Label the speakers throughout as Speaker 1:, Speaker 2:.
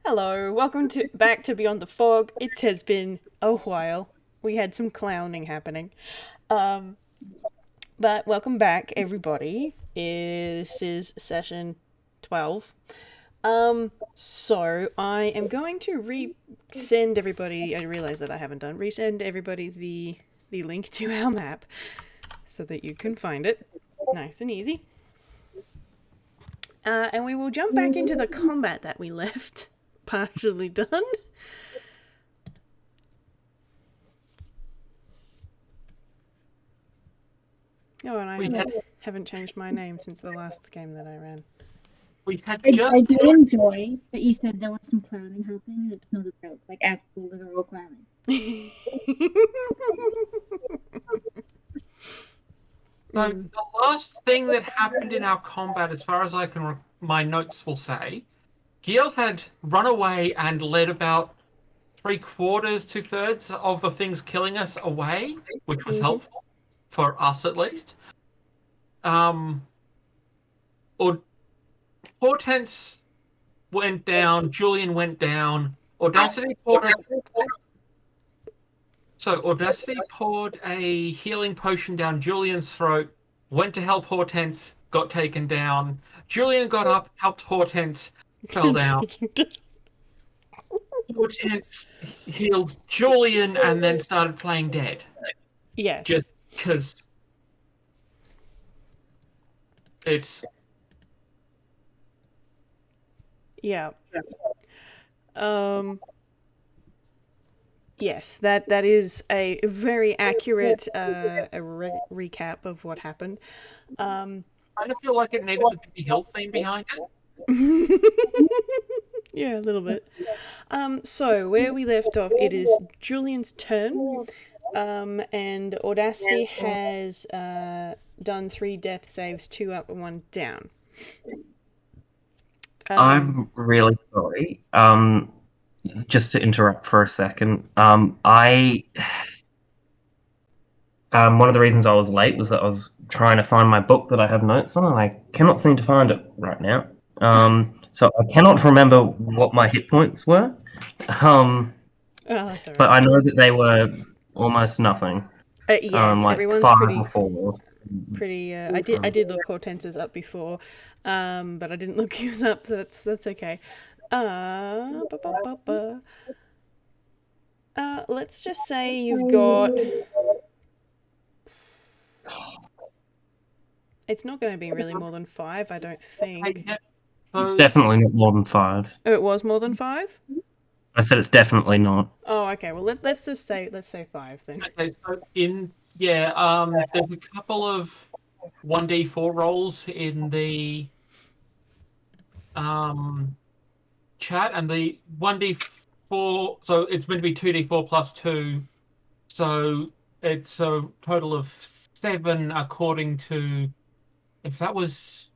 Speaker 1: Hello, welcome back to Beyond the Fog. It has been a while. We had some clowning happening. Um, but welcome back, everybody. This is session 12. So I am going to resend everybody, I realize that I haven't done, resend everybody the link to our map so that you can find it. Nice and easy. And we will jump back into the combat that we left partially done. Oh, and haven't changed my name since the last game that I ran.
Speaker 2: We had
Speaker 3: I
Speaker 2: just
Speaker 3: do enjoy that you said there was some clowning happening and it's not about like actual literal clowning.
Speaker 2: So the last thing that happened in our combat, as far as I can, my notes will say, Gil had run away and led about 3/4, 2/3 of the things killing us away, which was helpful for us at least. Or Hortense went down, Julian went down, Audacity poured a healing potion down Julian's throat, went to help Hortense, got taken down. Julian got up, helped Hortense, fell down. Hortense healed Julian and then started playing dead.
Speaker 1: Yes.
Speaker 2: Just because it's...
Speaker 1: Yeah. Yes, that is a very accurate recap of what happened.
Speaker 2: I kind of feel like it needed the Benny Hill theme behind it.
Speaker 1: Yeah, a little bit. So where we left off, it is Julian's turn. And Audacity has done 3 death saves, 2 up and 1 down.
Speaker 4: I'm really sorry. Just to interrupt for a second. One of the reasons I was late was that I was trying to find my book that I have notes on, and I cannot seem to find it right now. So I cannot remember what my hit points were. But I know that they were almost nothing.
Speaker 1: Yes,
Speaker 4: like
Speaker 1: everyone's
Speaker 4: 5
Speaker 1: pretty.
Speaker 4: or 4.
Speaker 1: Pretty. I did look Hortense's up before, but I didn't look yours up. So that's okay. Let's just say you've got. It's not going to be really more than 5, I don't think.
Speaker 4: It's definitely not more than 5.
Speaker 1: Oh, it was more than 5?
Speaker 4: I said it's definitely not.
Speaker 1: Oh, okay. Well, let's just say 5 then.
Speaker 2: Okay, so there's a couple of 1d4 rolls in the chat, and the 1d4, so it's meant to be 2d4 plus 2, so it's a total of 7 according to, if that was,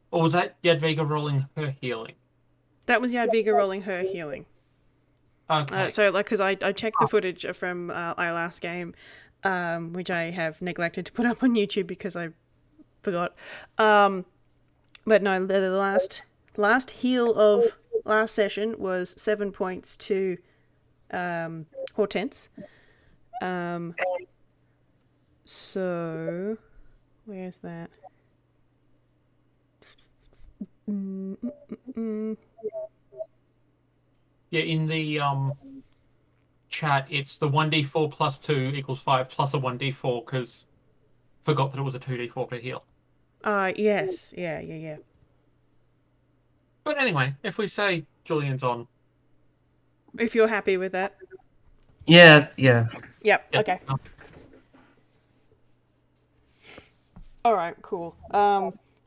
Speaker 2: or was that Jadwiga rolling her healing?
Speaker 1: That was Jadwiga rolling her healing.
Speaker 2: Okay.
Speaker 1: So, because I checked the footage from our last game, which I have neglected to put up on YouTube because I forgot. But no, the last heal of last session was 7 points to Hortense. So where's that?
Speaker 2: Yeah, in the chat, it's the 1d4 plus 2 equals 5 plus a 1d4, because forgot that it was a 2d4 for heal.
Speaker 1: Yes. Yeah.
Speaker 2: But anyway, if we say Julian's on.
Speaker 1: If you're happy with that.
Speaker 4: Yeah.
Speaker 1: Yep, okay. Alright, cool.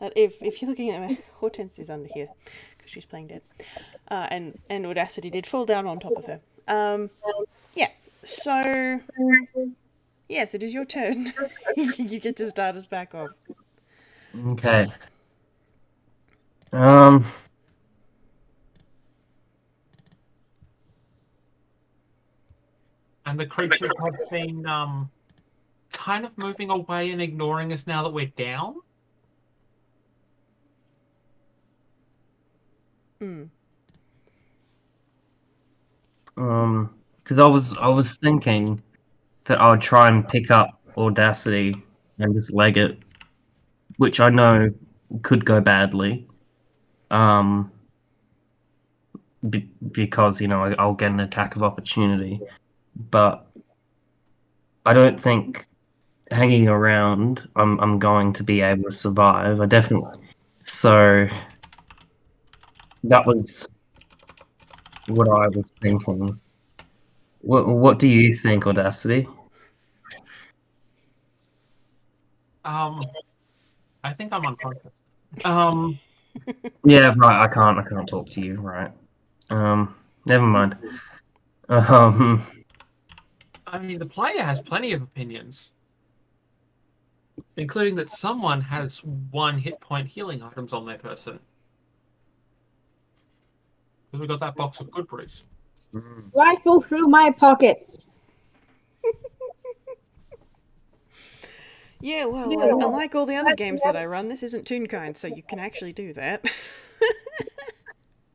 Speaker 1: If you're looking at Hortense is under here, because she's playing dead. And Audacity did fall down on top of her. Yeah, so... Yes, it is your turn. You get to start us back off.
Speaker 4: Okay.
Speaker 2: And the creatures have been kind of moving away and ignoring us now that we're down.
Speaker 4: Because I was thinking that I would try and pick up Audacity and just leg it, which I know could go badly. Um, because I'll get an attack of opportunity, but I don't think hanging around I'm going to be able to survive. I definitely. So that was what I was thinking. What do you think, Audacity?
Speaker 2: I think I'm unconscious. Um,
Speaker 4: Yeah, right. I can't talk to you. Right. Never mind. Um,
Speaker 2: I mean, the player has plenty of opinions, including that someone has 1 hit point healing items on their person. Because we got that box of good brews.
Speaker 5: Rifle through my pockets.
Speaker 1: Yeah, well, unlike all the other games that I run, this isn't Toonkind, so you can actually do that.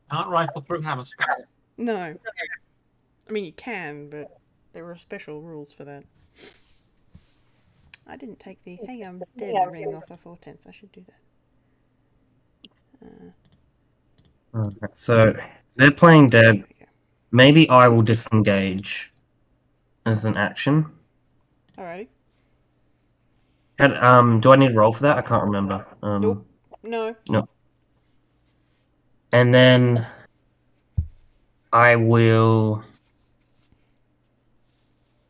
Speaker 2: Can't rifle through hammer spells.
Speaker 1: No. I mean, you can, but there are special rules for that. I didn't take the "Hey, I'm dead" ring off of Hortense. I should do that.
Speaker 4: so they're playing
Speaker 1: There
Speaker 4: dead.
Speaker 1: we go.
Speaker 4: Maybe I will disengage as an action.
Speaker 1: Alrighty.
Speaker 4: Do I need to roll for that? I can't remember.
Speaker 1: Nope. No.
Speaker 4: No. And then I will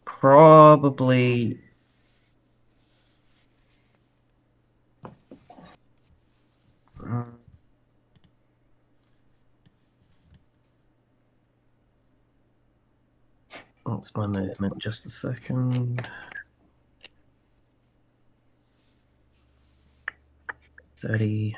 Speaker 4: probably. What's my movement? Just a second. 30.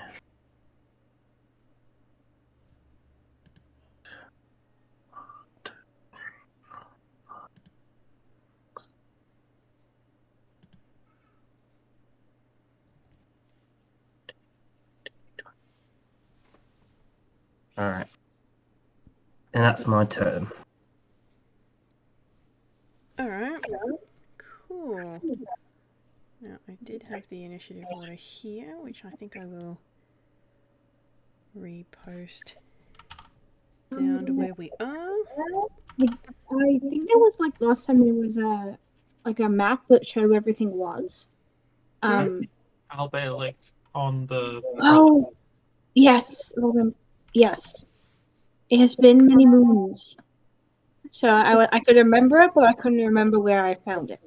Speaker 4: All right. And that's my turn.
Speaker 1: Alright. Cool. Now, I did have the initiative order here, which I think I will repost down to where we are.
Speaker 5: I think there was like last time there was a map that showed where everything was.
Speaker 2: I'll bear a link on the.
Speaker 5: Oh, yes. Well, then, yes. It has been many moons. So I could remember it, but I couldn't remember where I found it.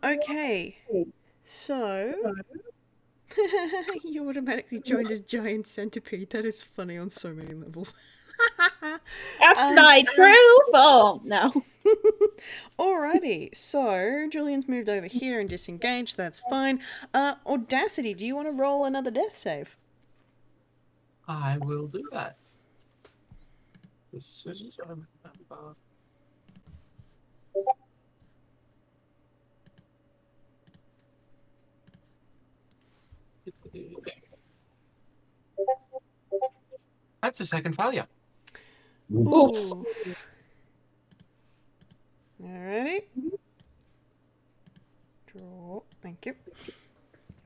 Speaker 1: Okay. So, you automatically joined as Giant Centipede. That is funny on so many levels.
Speaker 5: That's my true form. No.
Speaker 1: Alrighty, so Julian's moved over here and disengaged. That's fine. Audacity, do you want to roll another death save?
Speaker 2: I will do that. As soon as I remember. That's a second failure.
Speaker 1: Ooh. Alrighty. Draw. Thank you.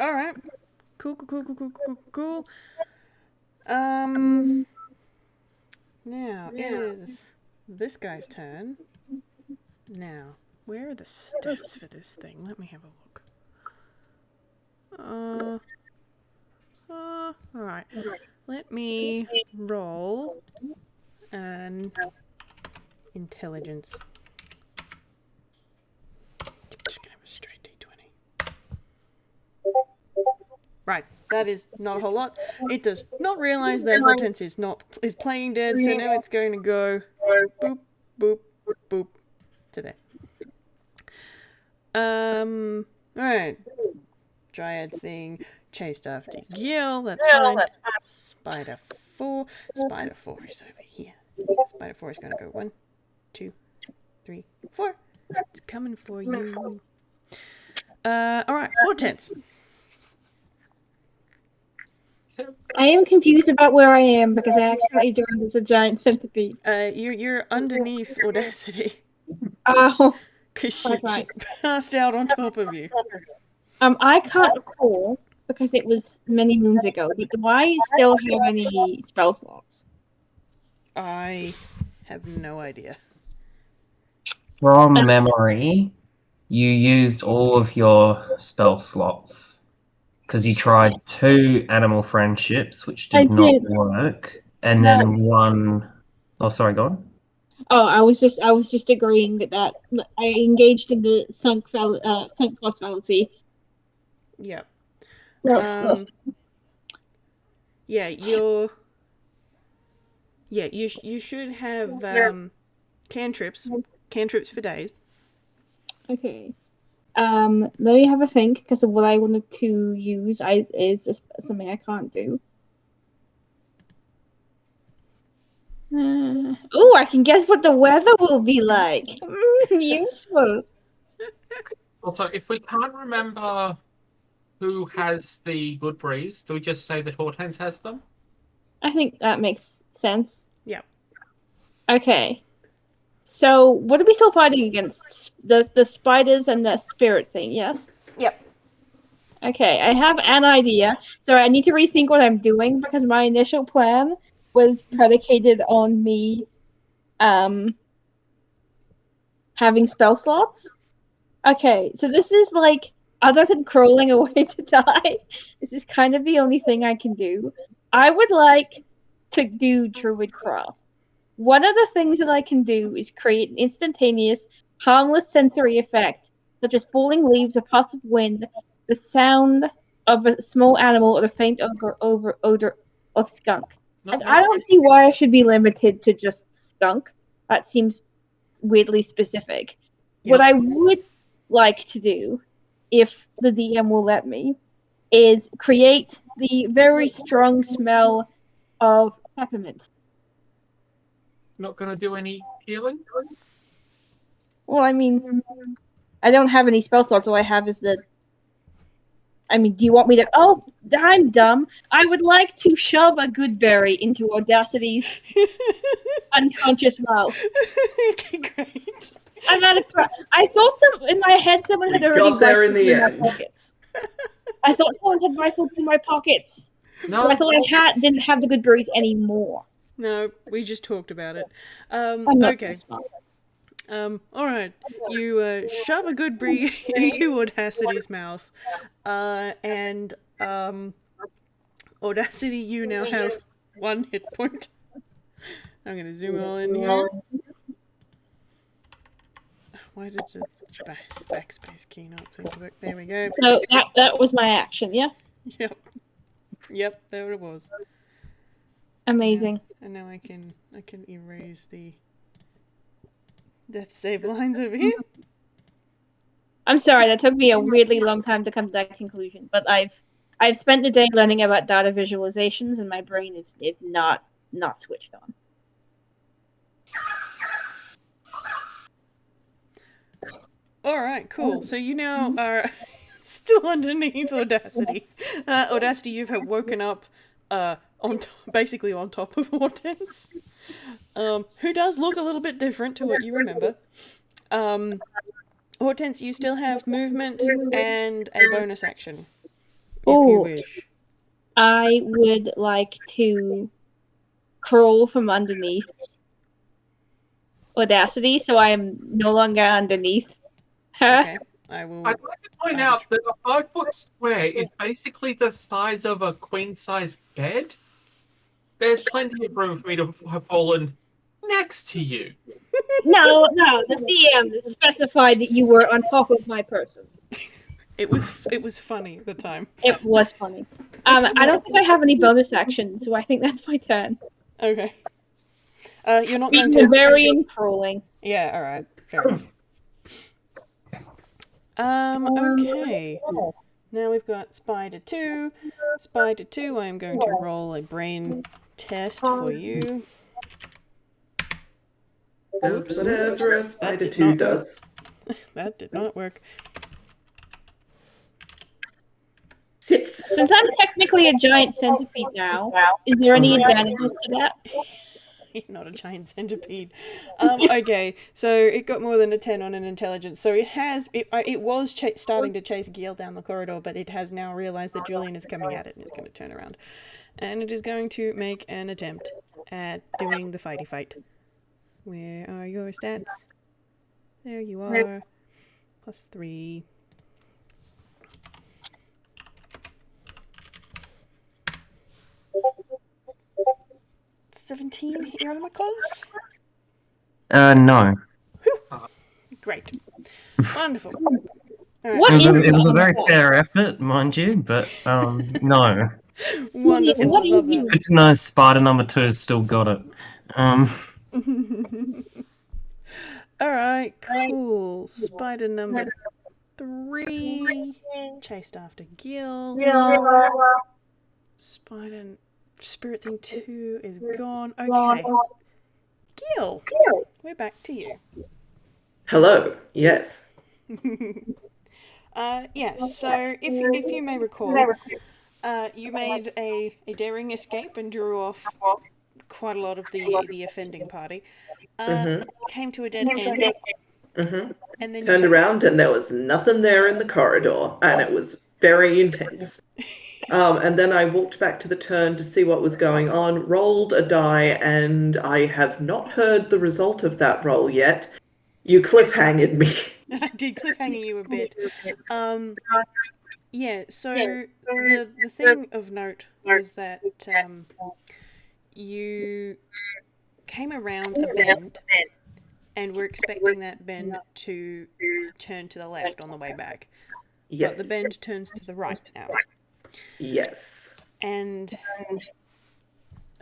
Speaker 1: Alright. Cool. Now it is this guy's turn. Now, where are the stats for this thing? Let me have a look. Alright. Let me roll an intelligence. Just gonna have a straight d20. Right, that is not a whole lot. It does not realize that Hortense is playing dead, so now it's going to go boop, boop, boop to there. Alright. Dryad thing. Chased after Gil, that's fine. Spider 4. Spider 4 is over here. Spider 4 is going to go 1, 2, 3, 4. It's coming for you. Alright, Hortense.
Speaker 2: Tim?
Speaker 5: I am confused about where I am because I accidentally joined as a giant centipede.
Speaker 1: You're underneath Audacity
Speaker 5: Oh,
Speaker 1: because she
Speaker 5: right.
Speaker 1: passed out on top of you.
Speaker 5: I can't recall because it was many moons ago, but do I still have any spell slots?
Speaker 1: I have no idea.
Speaker 4: From memory, you used all of your spell slots because you tried 2 animal friendships, which
Speaker 5: I
Speaker 4: did not
Speaker 5: did.
Speaker 4: work, and
Speaker 5: No.
Speaker 4: then 1. Oh, sorry, go on.
Speaker 5: Oh, I was just agreeing that I engaged in the sunk cost fallacy.
Speaker 1: Yep.
Speaker 5: No,
Speaker 1: Yeah, you should have cantrips for days.
Speaker 5: okay. Let me have a think because of what I wanted to use. Is something I can't do. Oh, I can guess what the weather will be like. Useful.
Speaker 2: Also, if we can't remember who has the good breeze, do we just say that Hortense has them?
Speaker 5: I think that makes sense.
Speaker 1: Yep.
Speaker 5: Okay. So, what are we still fighting against? The spiders and the spirit thing, yes?
Speaker 1: Yep.
Speaker 5: Okay, I have an idea. So I need to rethink what I'm doing because my initial plan was predicated on me having spell slots. Okay, so this is like other than crawling away to die, this is kind of the only thing I can do. I would like to do Druidcraft. One of the things that I can do is create an instantaneous, harmless sensory effect, such as falling leaves, a puff of wind, the sound of a small animal, or the faint odor of skunk. And I don't see why I should be limited to just skunk. That seems weirdly specific. What I would like to do, if the DM will let me, is create the very strong smell of peppermint.
Speaker 2: Not going to do any healing?
Speaker 5: Well, I mean, I don't have any spell slots. All I have is the. I mean, do you want me to? Oh, I'm dumb. I would like to shove a good berry into Audacity's unconscious mouth.
Speaker 1: Okay, great.
Speaker 5: I'm out of. I thought in my head someone had
Speaker 6: We
Speaker 5: already
Speaker 6: got there in
Speaker 5: rifled
Speaker 6: the
Speaker 5: through my
Speaker 6: end.
Speaker 5: pockets. I thought someone had rifled through my pockets.
Speaker 2: No.
Speaker 5: So I thought didn't have the good berries anymore.
Speaker 1: No, we just talked about it.
Speaker 5: I'm not
Speaker 1: Okay.
Speaker 5: smart.
Speaker 1: Alright. You shove a good brie into Audacity's mouth. And Audacity, you now have 1 hit point. I'm gonna zoom all in here. Why did the backspace key not seem to work? There we go.
Speaker 5: So that was my action, yeah?
Speaker 1: Yep. Yep, there it was.
Speaker 5: Amazing.
Speaker 1: And now I can erase the death save lines over here.
Speaker 5: I'm sorry, that took me a weirdly long time to come to that conclusion, but I've spent the day learning about data visualizations and my brain is not switched on.
Speaker 1: Alright, cool. So you now are still underneath Audacity. Audacity, you've woken up basically on top of Hortense. Who does look a little bit different to what you remember. Hortense, you still have movement and a bonus action, if you wish.
Speaker 5: I would like to crawl from underneath Audacity, so I am no longer underneath her.
Speaker 1: Okay, I will.
Speaker 2: I'd like to point out that a 5-foot square is basically the size of a queen-size bed. There's plenty of room for me to have fallen next to you.
Speaker 5: No, the DM specified that you were on top of my person.
Speaker 1: It was funny at the time.
Speaker 5: It was funny. I don't think I have any bonus actions, so I think that's my turn.
Speaker 1: Okay. You're not going
Speaker 5: Being
Speaker 1: to.
Speaker 5: the burying crawling.
Speaker 1: Yeah. All right. Fair enough. Okay. Now we've got Spider 2. Spider 2, I am going to roll a brain test for you.
Speaker 6: Does whatever a spider
Speaker 1: did
Speaker 6: 2
Speaker 1: not
Speaker 6: does.
Speaker 1: That did not work.
Speaker 6: Sits.
Speaker 5: Since I'm technically a giant centipede now, is there any advantages to that?
Speaker 1: Not a giant centipede. Okay, so it got more than a 10 on an intelligence. So it was starting to chase Gil down the corridor, but it has now realized that Julian is coming at it and is going to turn around. And it is going to make an attempt at doing the fighty fight. Where are your stats? There you are. +3. 17 hit your armor class?
Speaker 4: No.
Speaker 1: Great. Wonderful.
Speaker 5: What
Speaker 4: It
Speaker 5: is
Speaker 4: was a
Speaker 5: armor
Speaker 4: very
Speaker 5: class?
Speaker 4: fair effort, mind you, but no.
Speaker 1: Wonderful.
Speaker 5: What
Speaker 1: I love
Speaker 5: is your
Speaker 4: Good to know Spider number 2 still got it.
Speaker 1: that. Alright, cool. Spider number 3 chased after Gil. Spirit thing 2 is gone. Okay. Gil, we're back to you.
Speaker 6: Hello. Yes.
Speaker 1: Yeah, so if you may recall, you made a daring escape and drew off quite a lot of the offending party. Came to a dead end,
Speaker 6: Mm-hmm.
Speaker 1: and then you
Speaker 6: Turned
Speaker 1: took
Speaker 6: around and there was nothing there in the corridor, and it was very intense. And then I walked back to the turn to see what was going on, rolled a die, and I have not heard the result of that roll yet. You cliffhanged me.
Speaker 1: I did cliffhanger you a bit. Yeah, so the thing of note was that you came around a bend and were expecting that bend to turn to the left on the way back. But the
Speaker 6: Yes.
Speaker 1: bend turns to the right now.
Speaker 6: Yes.
Speaker 1: And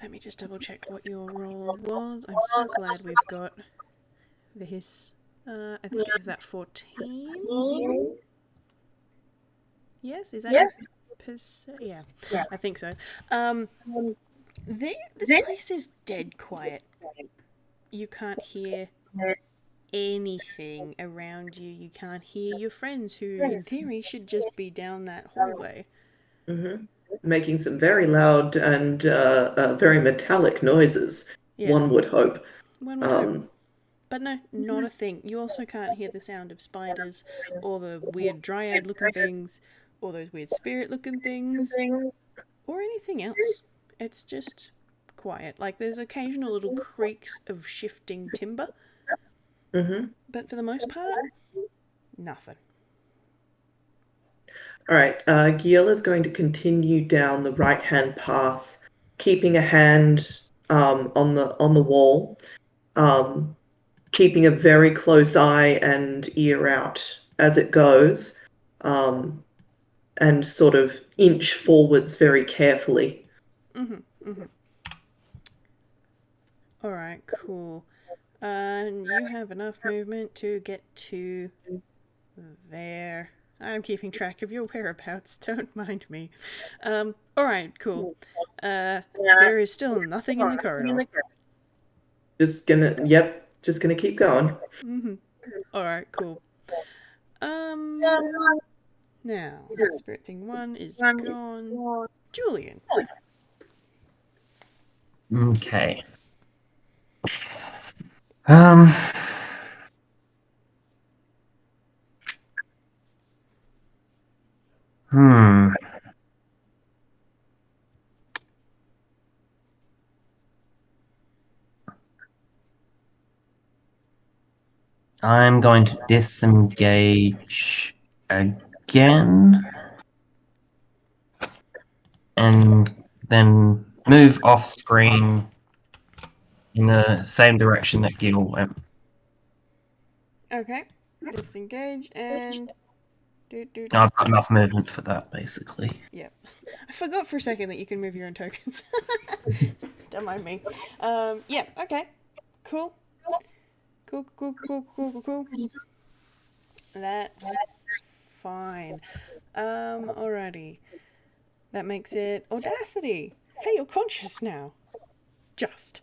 Speaker 1: let me just double check what your roll was. I'm so glad we've got this. I think it was that 14. Yes, is that yeah, I think so. This place is dead quiet. You can't hear anything around you. You can't hear your friends, who in theory should just be down that hallway.
Speaker 6: Mm-hmm. Making some very loud and very metallic noises,
Speaker 1: Yeah,
Speaker 6: one would hope.
Speaker 1: one would hope. But no, not a thing. You also can't hear the sound of spiders, or the weird dryad-looking things, or those weird spirit-looking things, or anything else. It's just quiet. Like, there's occasional little creaks of shifting timber,
Speaker 6: Mm-hmm.
Speaker 1: but for the most part, nothing.
Speaker 6: All right. Gil is going to continue down the right-hand path, keeping a hand on the wall, keeping a very close eye and ear out as it goes, and sort of inch forwards very carefully.
Speaker 1: Alright, cool. And you have enough movement to get to there. I'm keeping track of your whereabouts, don't mind me. Alright, cool. There is still nothing in the corridor.
Speaker 6: Just gonna keep going.
Speaker 1: Alright, cool. Now, Spirit Thing 1 is gone. Julian.
Speaker 4: Okay. Um. Hmm. I'm going to disengage again. And then move off screen in the same direction that Gil went.
Speaker 1: Okay. Disengage and...
Speaker 4: I've got enough movement for that, basically.
Speaker 1: Yeah. I forgot for a second that you can move your own tokens. Don't mind me. Yeah, okay. Cool. Cool. That's fine. Alrighty. That makes it Audacity. Hey, you're conscious now. Just.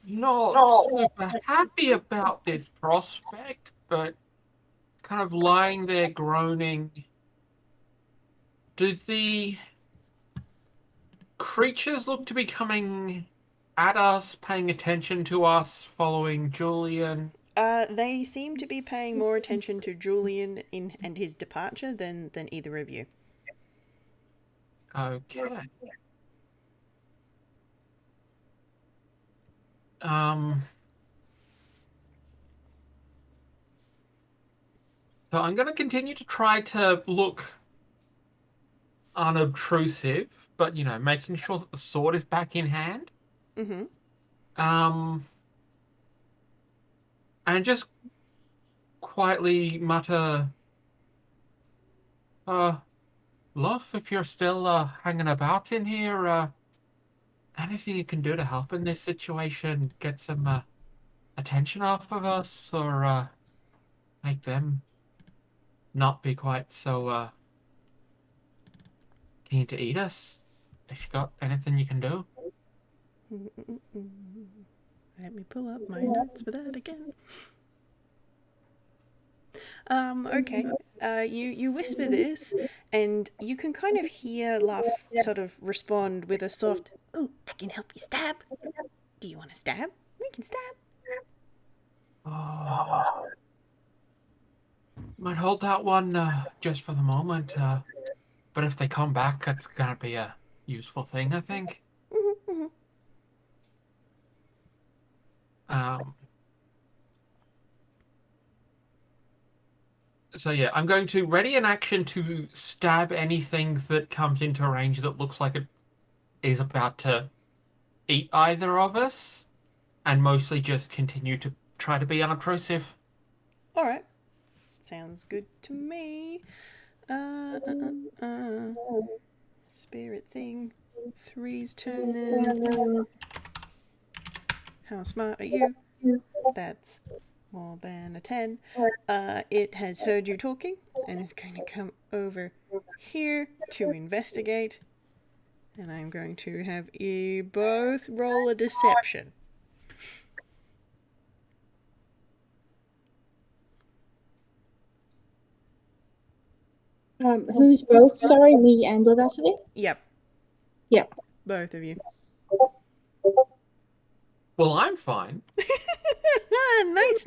Speaker 2: Not super happy about this prospect, but kind of lying there groaning. Do the creatures look to be coming at us, paying attention to us, following Julian?
Speaker 1: They seem to be paying more attention to Julian and his departure than either of you.
Speaker 2: Okay. So I'm going to continue to try to look unobtrusive, but making sure that the sword is back in hand.
Speaker 1: Mm-hmm.
Speaker 2: And just quietly mutter, Luff, if you're still hanging about in here, anything you can do to help in this situation, get some attention off of us, or make them not be quite so keen to eat us. If you got anything you can do.
Speaker 1: Let me pull up my notes for that again. Okay. You whisper this, and you can kind of hear Luff sort of respond with a soft, "Oh, I can help you stab. Do you want to stab? We can stab."
Speaker 2: Oh, might hold that one just for the moment. But if they come back, that's gonna be a useful thing, I think.
Speaker 1: Mm-hmm,
Speaker 2: Um, so yeah, I'm going to ready an action to stab anything that comes into range that looks like it is about to eat either of us, and mostly just continue to try to be unobtrusive.
Speaker 1: All right. Sounds good to me. Spirit thing. 3's turn then. How smart are you? That's more than a 10. It has heard you talking and is going to come over here to investigate. And I'm going to have you both roll a deception.
Speaker 5: Who's both? Sorry, me and Audacity?
Speaker 1: Yep.
Speaker 5: Yep.
Speaker 1: Both of you.
Speaker 2: Well, I'm fine.
Speaker 1: Nice.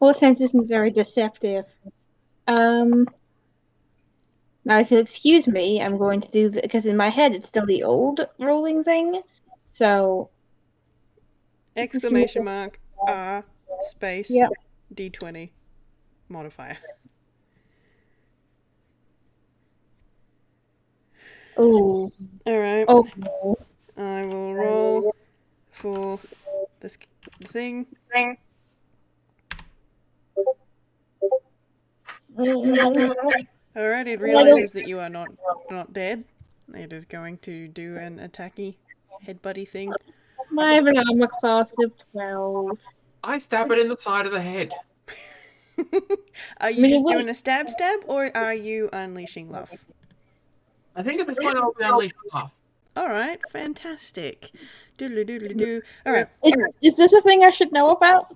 Speaker 5: Hortense isn't very deceptive. Now, if you'll excuse me, I'm going to do because in my head it's still the old rolling thing. So
Speaker 1: Exclamation mark R space
Speaker 5: Yep.
Speaker 1: D20 modifier.
Speaker 5: Oh.
Speaker 1: Alright.
Speaker 5: Oh.
Speaker 1: I will roll for this thing. Alright, it realizes that you are not dead. It is going to do an attacky headbutty thing.
Speaker 5: I have an armor class of 12.
Speaker 2: I stab it in the side of the head.
Speaker 1: Are you just doing a stab, or are you unleashing love?
Speaker 2: I think at this point I'll be unleashing Luff.
Speaker 1: Alright, fantastic. Doodly-doodly-doo. Alright.
Speaker 5: Is this a thing I should know about?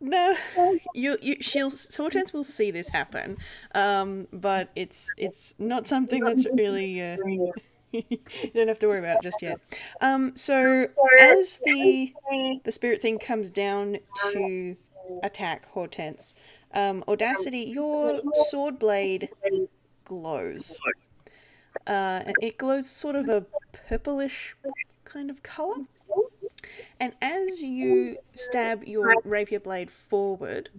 Speaker 1: No, Hortense will see this happen, but it's not something that's really you don't have to worry about it just yet. So as the spirit thing comes down to attack Hortense, Audacity, your sword blade glows. And it glows sort of a purplish kind of color. And as you stab your rapier blade forward,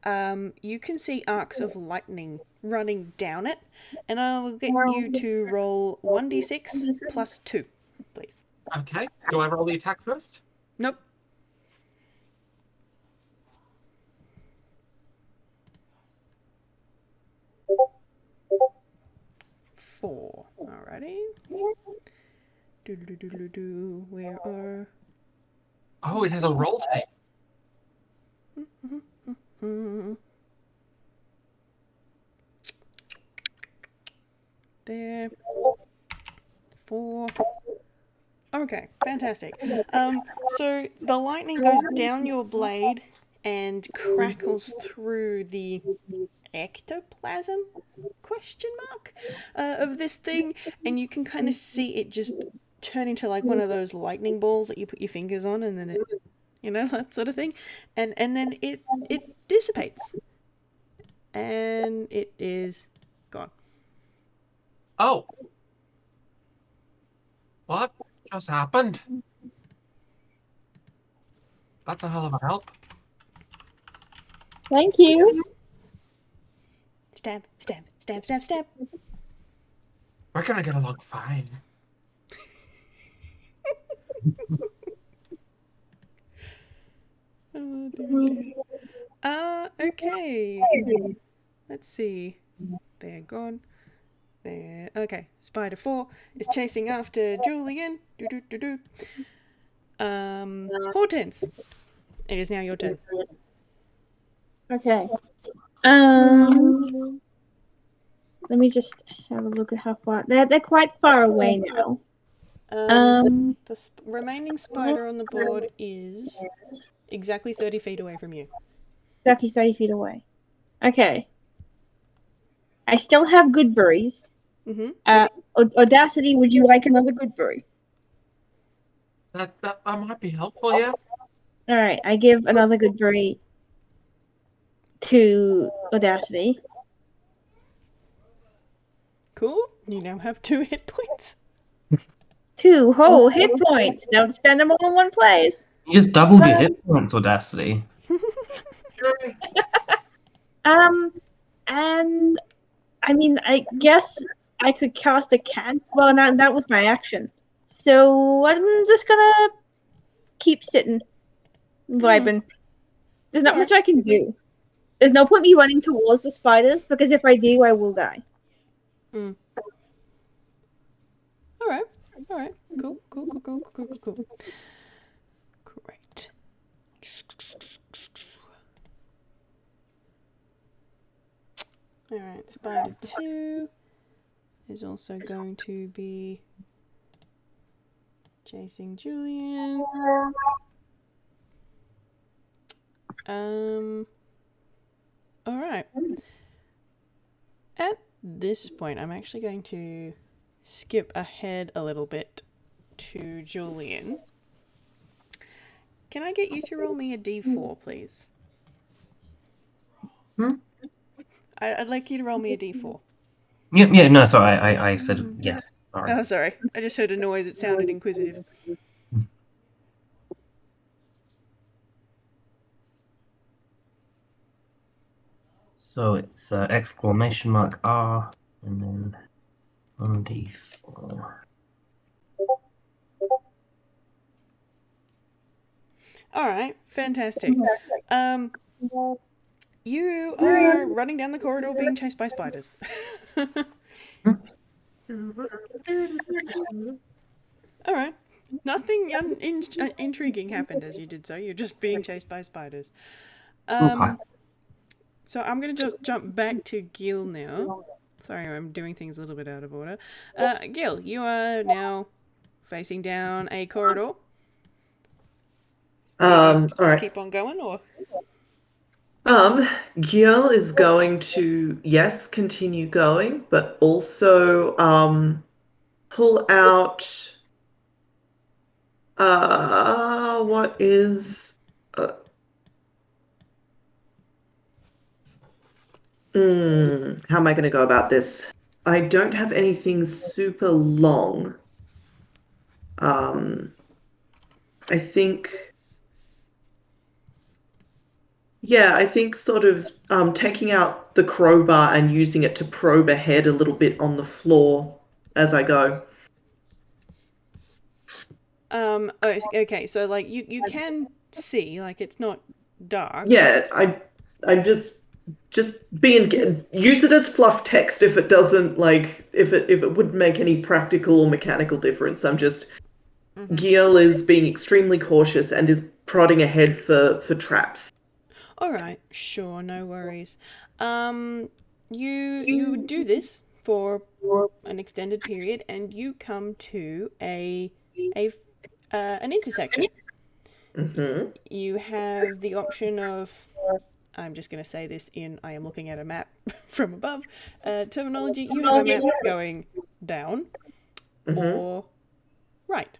Speaker 1: you can see arcs of lightning running down it. And I will get you to roll 1d6 plus 2, please.
Speaker 2: Okay. Do I roll the attack first?
Speaker 1: Nope. Four. Alrighty. Do. Where are...
Speaker 2: Oh, it has a roll tape.
Speaker 1: There. 4. Okay, fantastic. So the lightning goes down your blade and crackles through the ectoplasm question mark of this thing, and you can kind of see it just turn into like one of those lightning balls that you put your fingers on, and then it, that sort of thing, and then it dissipates, and it is gone.
Speaker 2: Oh. What just happened? That's a hell of a help.
Speaker 5: Thank you.
Speaker 1: Stab, stab, stab, stab, stab.
Speaker 2: We're gonna get along fine.
Speaker 1: Oh, dear. Okay. Let's see. They're gone. There. Okay. Spider 4 is chasing after Julian. Hortense. It is now your turn.
Speaker 5: Okay. Let me just have a look at how far. They're quite far away now.
Speaker 1: The remaining spider on the board is exactly 30 feet away from you.
Speaker 5: Exactly 30 feet away. Okay. I still have good berries.
Speaker 1: Mm-hmm.
Speaker 5: Audacity, would you like another good berry?
Speaker 2: That might be helpful, yeah.
Speaker 5: All right, I give another good berry to Audacity.
Speaker 1: Cool. You now have 2 hit points.
Speaker 5: 2 whole hit points. Don't spend them all in one place.
Speaker 4: You just doubled your hit points, Audacity.
Speaker 2: Sure.
Speaker 5: And I mean, I guess I could cast a can. Well, that was my action. So I'm just gonna keep sitting, vibing. There's not much I can do. There's no point me running towards the spiders because if I do, I will die.
Speaker 1: Mm. All right. Cool. Great. All right. Spider 2 is also going to be chasing Julian. All right. At this point, I'm actually going to skip ahead a little bit to Julian. Can I get you to roll me a d4, please? I'd like you to roll me a d4.
Speaker 4: Yeah, no, sorry, I said yes. Sorry.
Speaker 1: Oh, sorry. I just heard a noise. It sounded inquisitive.
Speaker 4: So it's exclamation mark R and then 1d4.
Speaker 1: All right, fantastic. You are running down the corridor being chased by spiders. All right. Nothing intriguing happened as you did so. You're just being chased by spiders.
Speaker 4: Okay.
Speaker 1: So I'm going to just jump back to Gil now. Sorry, I'm doing things a little bit out of order. Gil, you are now facing down a corridor.
Speaker 6: All
Speaker 1: Just
Speaker 6: right.
Speaker 1: keep on going, or?
Speaker 6: Gil is going to, yes, continue going, but also pull out what is how am I going to go about this? I don't have anything super long. I think, yeah, I think sort of taking out the crowbar and using it to probe ahead a little bit on the floor as I go.
Speaker 1: Oh, okay. So like you can see, like it's not dark.
Speaker 6: Yeah, I'm just being use it as fluff text if it doesn't like if it wouldn't make any practical or mechanical difference. I'm just Gil is being extremely cautious and is prodding ahead for traps.
Speaker 1: All right, sure, no worries. You do this for an extended period, and you come to an intersection.
Speaker 6: Mm-hmm.
Speaker 1: You have the option of, I'm just going to say this in I am looking at a map from above terminology. You have a map going down
Speaker 6: Mm-hmm.
Speaker 1: or right.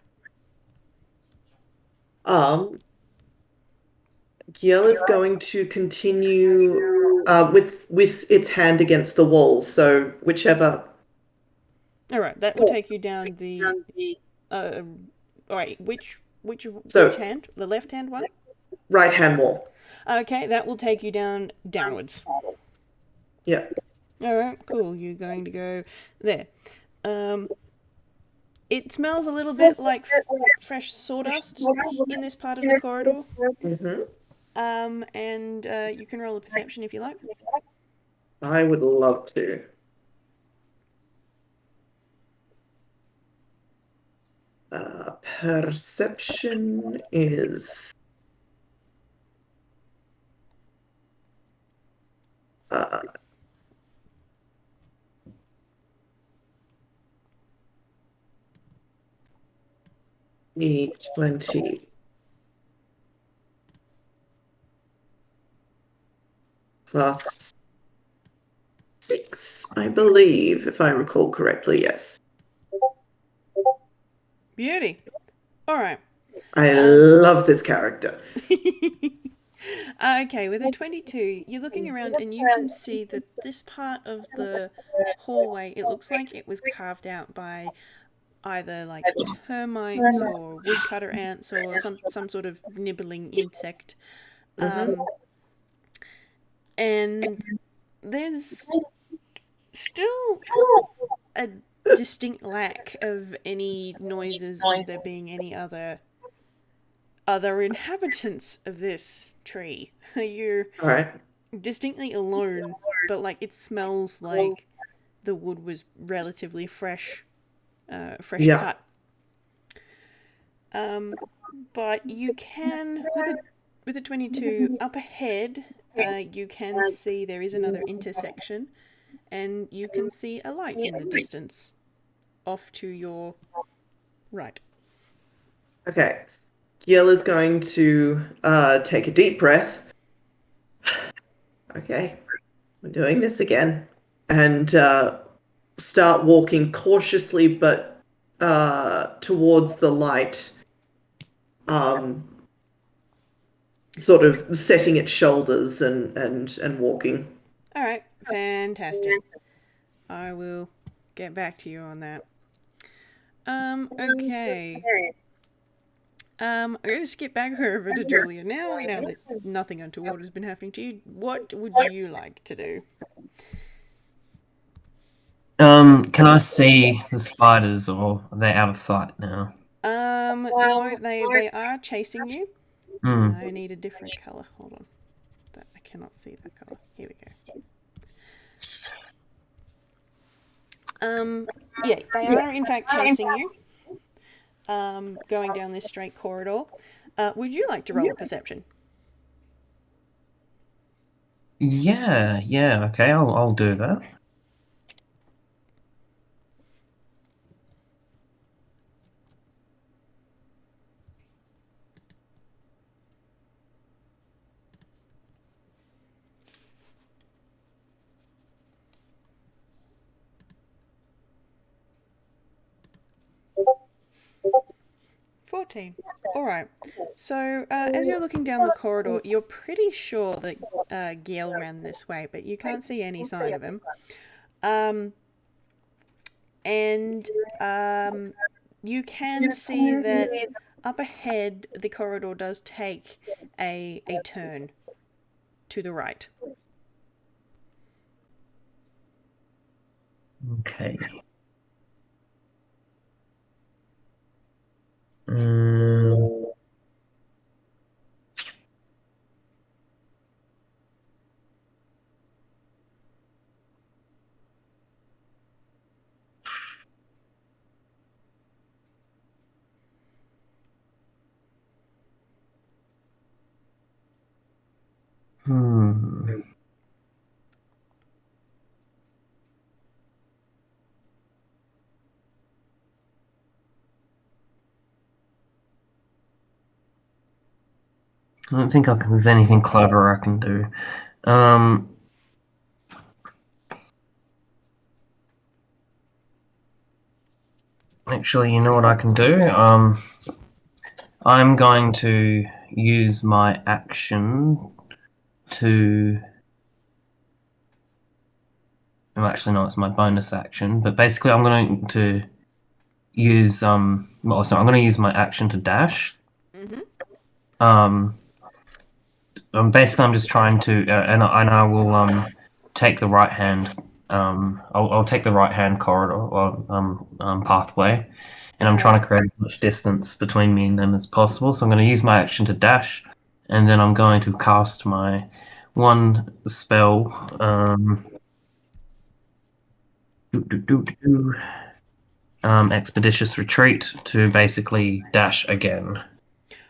Speaker 6: Giel is going to continue with its hand against the wall. So whichever.
Speaker 1: All right, that will take you down the. All right, which
Speaker 6: So
Speaker 1: hand? The left hand one.
Speaker 6: right hand wall.
Speaker 1: Okay, that will take you down downwards.
Speaker 6: Yeah.
Speaker 1: All right, cool. You're going to go there. It smells a little bit like fresh sawdust in this part of the corridor.
Speaker 6: Mm-hmm.
Speaker 1: And you can roll a perception if you like.
Speaker 6: I would love to. Perception is 20 plus 6, I believe, if I recall correctly. Yes.
Speaker 1: Beauty. All right.
Speaker 6: I love this character.
Speaker 1: Okay, with a 22, you're looking around and you can see that this part of the hallway, it looks like it was carved out by either like termites or woodcutter ants or some sort of nibbling insect.
Speaker 6: Mm-hmm.
Speaker 1: And there's still a distinct lack of any noises of there being any other inhabitants of this tree. You're
Speaker 6: All right.
Speaker 1: distinctly alone, but like it smells like the wood was relatively fresh
Speaker 6: Yeah.
Speaker 1: cut. But you can with a 22 up ahead, you can see there is another intersection, and you can see a light in the distance, off to your right.
Speaker 6: Okay. Giel is going to take a deep breath. Okay, we're doing this again. And start walking cautiously but towards the light, sort of setting its shoulders and walking.
Speaker 1: All right, fantastic. I will get back to you on that. Okay. I'm going to skip back over to Julia now. Now that nothing untoward has been happening to you, what would you like to do?
Speaker 4: Can I see the spiders, or are they out of sight now?
Speaker 1: No, they are chasing you.
Speaker 4: Hmm.
Speaker 1: I need a different color. Hold on. I cannot see that color. Here we go. Yeah, they are in fact chasing you. Going down this straight corridor. Would you like to roll a perception?
Speaker 4: Yeah, okay, I'll do that.
Speaker 1: $14. All right. So as you're looking down the corridor, you're pretty sure that Giel ran this way, but you can't see any sign of him. And you can see that up ahead, the corridor does take a turn to the right.
Speaker 4: Okay. Um, hmm. don't think there's anything clever I can do. Actually, you know what I can do? I'm going to use my action to. Well, actually, no, it's my bonus action. But basically, I'm going to use Well, sorry, I'm going to use my action to dash.
Speaker 1: Mm-hmm.
Speaker 4: Basically, I'm just trying to, and I will take the right hand. I'll take the right hand corridor or pathway, and I'm trying to create as much distance between me and them as possible. So I'm going to use my action to dash, and then I'm going to cast my one spell. Expeditious Retreat to basically dash again,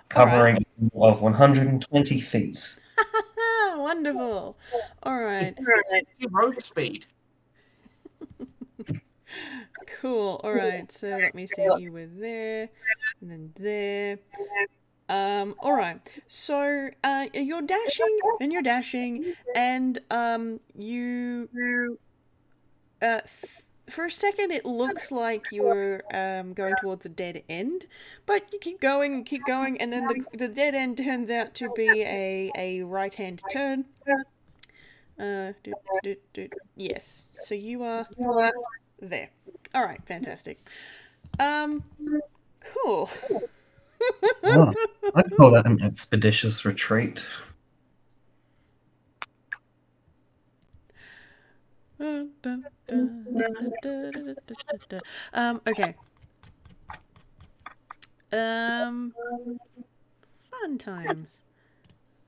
Speaker 4: covering of 120 feet.
Speaker 1: Wonderful. All right.
Speaker 2: Road speed.
Speaker 1: Cool. All right. So let me see. You were there, and then there. All right. So, you're dashing, and you for a second it looks like you're going towards a dead end, but you keep going, and then the dead end turns out to be a right hand turn. Yes. So you are there. All right. Fantastic. Cool.
Speaker 4: Oh, I'd call that an expeditious retreat.
Speaker 1: Okay. Fun times.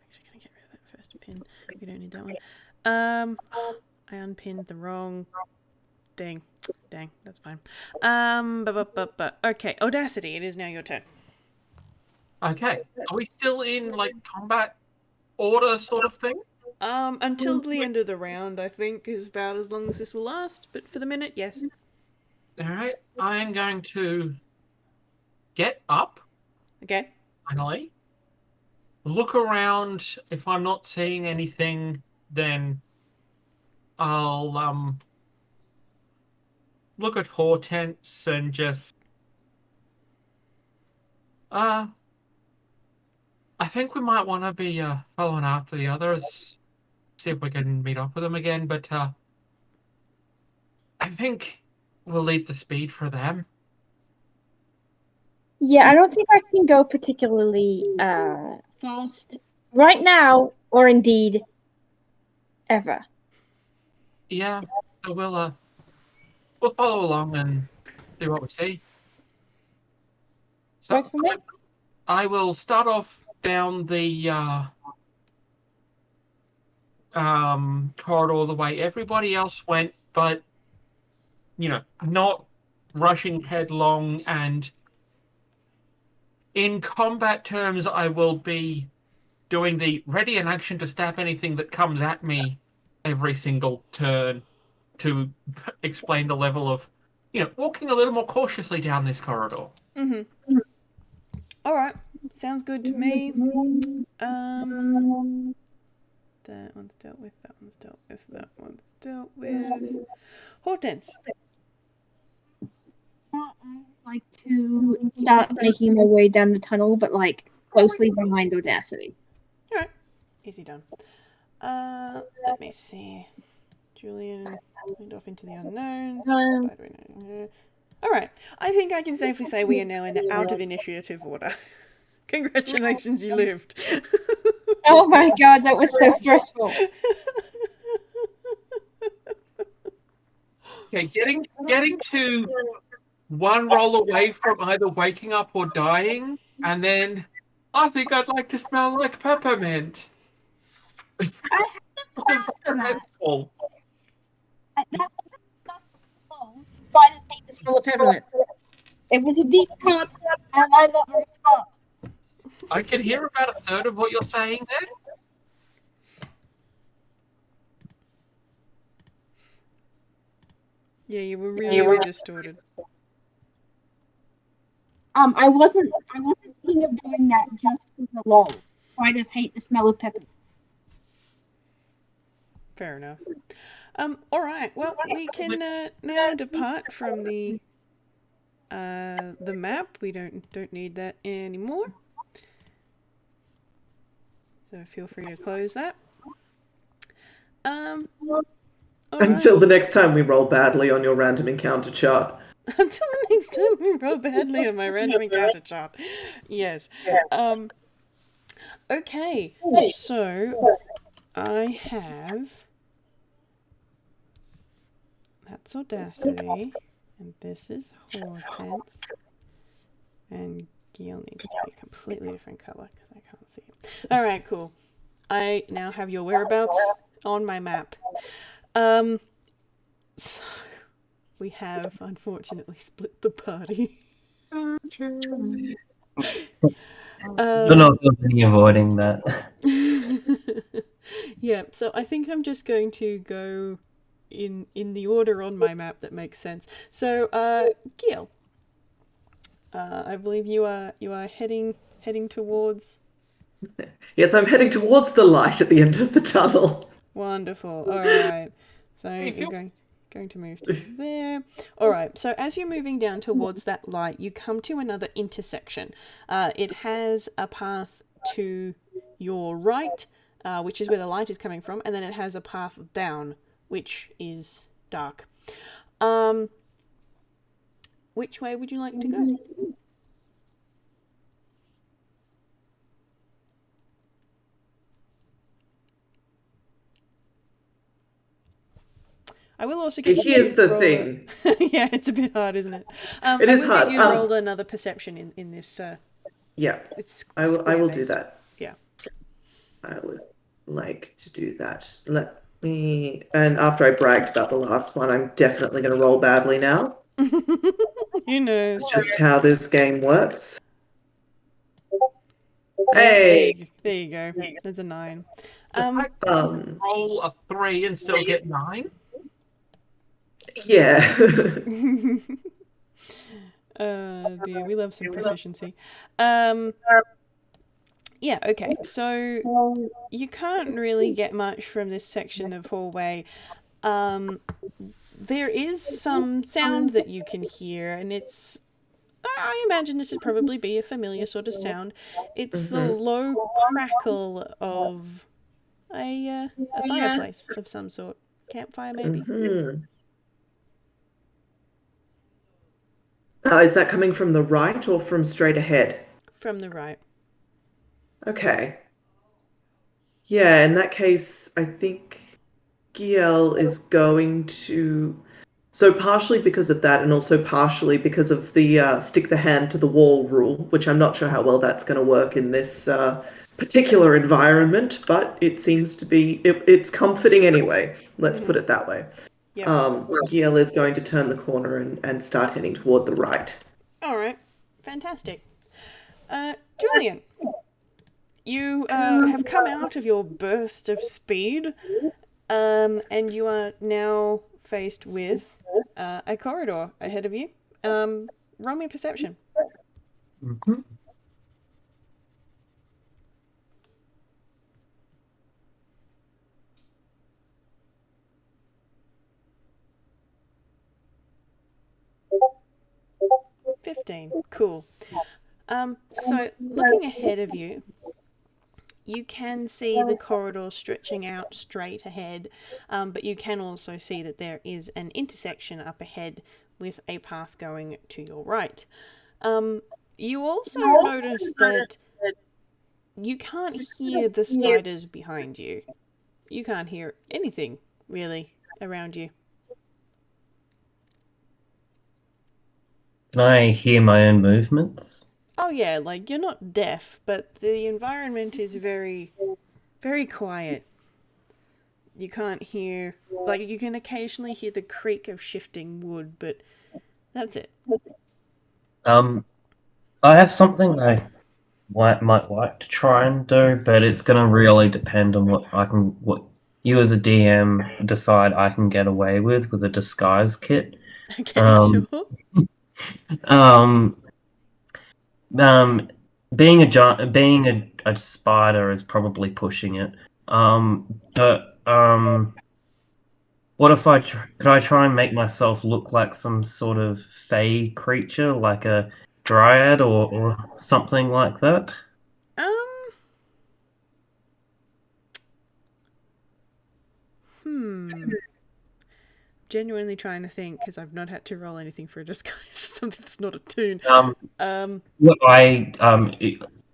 Speaker 1: Actually, gonna get rid of that first pin. We don't need that one. I unpinned the wrong thing. Dang, that's fine. But okay, Audacity. It is now your turn.
Speaker 2: Okay. Are we still in like combat order sort of thing?
Speaker 1: Until the end of the round, I think is about as long as this will last. But for the minute, yes.
Speaker 2: All right. I am going to get up
Speaker 1: Okay.
Speaker 2: finally. Look around. If I'm not seeing anything, then I'll look at Hortense and just I think we might want to be following after the others, see if we can meet up with them again. But I think we'll leave the speed for them.
Speaker 5: Yeah, I don't think I can go particularly fast right now, or indeed ever.
Speaker 2: Yeah, so we'll follow along and see what we see. So
Speaker 5: Works for me.
Speaker 2: I will start off down the corridor the way everybody else went, but not rushing headlong. And in combat terms, I will be doing the ready in action to stab anything that comes at me every single turn to explain the level of, walking a little more cautiously down this corridor.
Speaker 1: Mm-hmm. All right. Sounds good to me. That one's dealt with. That one's dealt with. That one's dealt with. Hortense.
Speaker 5: I like to start making my way down the tunnel, but like closely behind Audacity.
Speaker 1: All right. Easy done. Let me see. Julian went off into the unknown. All right. I think I can safely say we are now out of initiative order. Congratulations, you lived.
Speaker 5: Oh my god, that was so stressful.
Speaker 2: Okay, getting to one roll away from either waking up or dying, and then I think I'd like to smell like peppermint. It was stressful.
Speaker 5: Why does make this full of peppermint? It was a deep cut, and I got a response.
Speaker 2: I can hear about a third of what you're saying there.
Speaker 1: Yeah, you were really distorted.
Speaker 5: I wasn't thinking of doing that just for the lols.
Speaker 3: spiders hate the smell of pepper.
Speaker 1: Fair enough. All right. Well, we can now depart from the map. We don't need that anymore. So feel free to close that. All
Speaker 6: Until
Speaker 1: right.
Speaker 6: the next time we roll badly on your random encounter chart.
Speaker 1: Until the next time we roll badly on my random encounter chart. Yes. Okay. So I have that's Audacity, and this is Hortense, and Gil needs to be a completely different color because I can't see it. All right, cool. I now have your whereabouts on my map. So we have unfortunately split the party.
Speaker 4: Don't know if there's any avoiding that.
Speaker 1: Yeah, so I think I'm just going to go in the order on my map that makes sense. So, Gil, I believe you are heading towards.
Speaker 6: Yes, I'm heading towards the light at the end of the tunnel.
Speaker 1: Wonderful. All right. So you're going to move to there. All right. So as you're moving down towards that light, you come to another intersection. It has a path to your right, which is where the light is coming from, and then it has a path down, which is dark. Which way would you like to go? I will also get
Speaker 6: Here's
Speaker 1: you
Speaker 6: the
Speaker 1: roll
Speaker 6: thing.
Speaker 1: yeah, it's a bit hard, isn't it?
Speaker 6: It is
Speaker 1: I will
Speaker 6: hard.
Speaker 1: get you rolled another perception in this.
Speaker 6: Yeah,
Speaker 1: It's
Speaker 6: I will do
Speaker 1: square-based.
Speaker 6: that.
Speaker 1: Yeah.
Speaker 6: I would like to do that. Let me. And after I bragged about the last one, I'm definitely going to roll badly now.
Speaker 1: Who knows?
Speaker 6: It's just how this game works.
Speaker 1: Yeah,
Speaker 6: Hey.
Speaker 1: there you go. There's a 9.
Speaker 2: Roll a 3 and still get 9.
Speaker 6: Yeah.
Speaker 1: Dear, we love some proficiency. Yeah, okay. So you can't really get much from this section of hallway. There is some sound that you can hear, and it's I imagine this would probably be a familiar sort of sound. It's the low crackle of a fireplace of some sort. Campfire, maybe?
Speaker 6: Is that coming from the right or from straight ahead?
Speaker 1: From the right.
Speaker 6: Okay. Yeah, in that case, I think Giel is going to. So partially because of that, and also partially because of the stick the hand to the wall rule, which I'm not sure how well that's going to work in this particular environment, but it seems to be it's comforting anyway. Let's put it that way.
Speaker 1: Yep.
Speaker 6: Giel is going to turn the corner and start heading toward the right.
Speaker 1: All right. Fantastic. Julian, you have come out of your burst of speed, and you are now faced with a corridor ahead of you. Roll me perception.
Speaker 4: Mm-hmm.
Speaker 1: Cool. So looking ahead of you, you can see the corridor stretching out straight ahead, but you can also see that there is an intersection up ahead with a path going to your right. You also notice that you can't hear the spiders behind you. You can't hear anything, really, around you.
Speaker 4: Can I hear my own movements?
Speaker 1: Oh yeah, like you're not deaf, but the environment is very, very quiet. You can't hear, like you can occasionally hear the creak of shifting wood, but that's it.
Speaker 4: I have something I might like to try and do, but it's gonna really depend on what you as a DM decide I can get away with a disguise kit.
Speaker 1: Okay,
Speaker 4: Um,
Speaker 1: sure.
Speaker 4: Um, being a spider is probably pushing it. But what if could I try and make myself look like some sort of fey creature, like a dryad or something like that?
Speaker 1: Um. Hmm. Genuinely trying to think because I've not had to roll anything for a disguise. Something that's not a toon. Um.
Speaker 4: What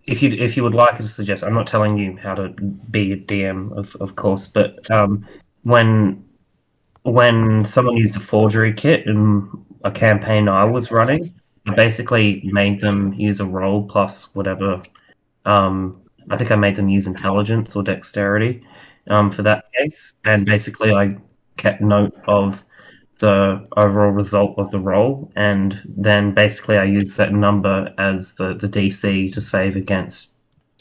Speaker 4: if you would like to suggest, I'm not telling you how to be a DM, of course, but when someone used a forgery kit in a campaign I was running, I basically made them use a roll plus whatever. I think I made them use intelligence or dexterity for that case, and basically I kept note of the overall result of the roll, and then basically I used that number as the DC to save against.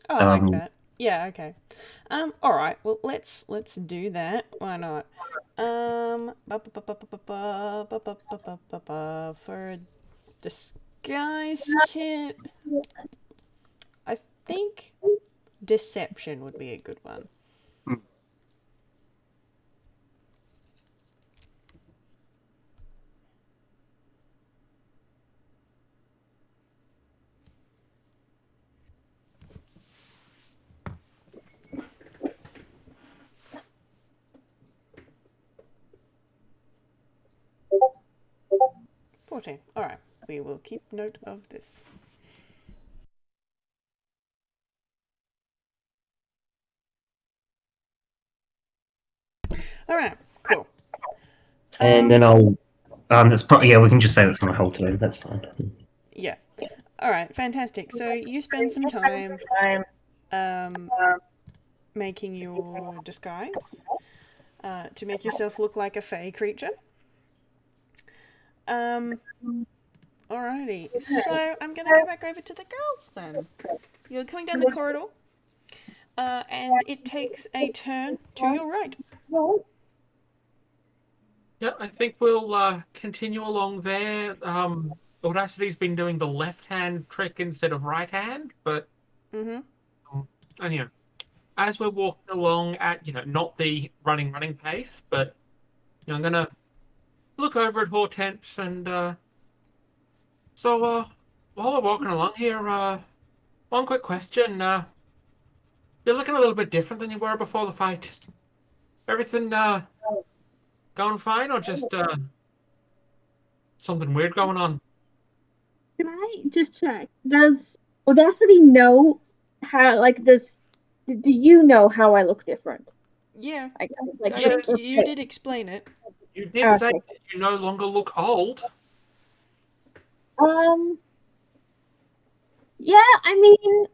Speaker 1: Oh, I like that. Yeah. Okay. All right. Well, let's do that. Why not? For a disguise kit, I think deception would be a good one. $14. All right. We will keep note of this. All right. Cool.
Speaker 4: And then I'll. That's probably, yeah. We can just say that's my whole turn. That's fine.
Speaker 1: Yeah. All right. Fantastic. So you spend some time making your disguise to make yourself look like a fey creature. Alrighty. So I'm gonna go back over to the girls then. You're coming down the corridor, and it takes a turn to your right.
Speaker 2: Yeah, I think we'll continue along there. Audacity's been doing the left-hand trick instead of right-hand, but and as we're walking along at not the running pace, but I'm gonna look over at Hortense and so while we're walking along here, one quick question. You're looking a little bit different than you were before the fight. Everything going fine, or just something weird going on?
Speaker 5: Can I just check? Does Audacity know how, like, do you know how I look different?
Speaker 1: Yeah,
Speaker 5: I
Speaker 1: I think you did explain it.
Speaker 2: You did say that you no longer look old.
Speaker 5: Yeah, I mean,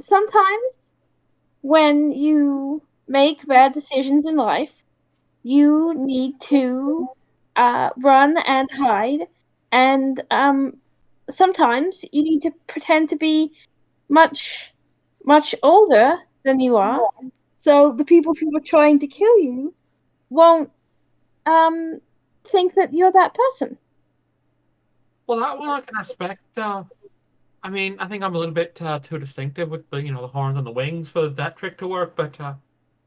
Speaker 5: sometimes when you make bad decisions in life, you need to run and hide, and sometimes you need to pretend to be much older than you are, so the people who are trying to kill you won't think that you're that person.
Speaker 2: Well, that one I can respect. I mean, I think I'm a little bit too distinctive with the horns and the wings for that trick to work, but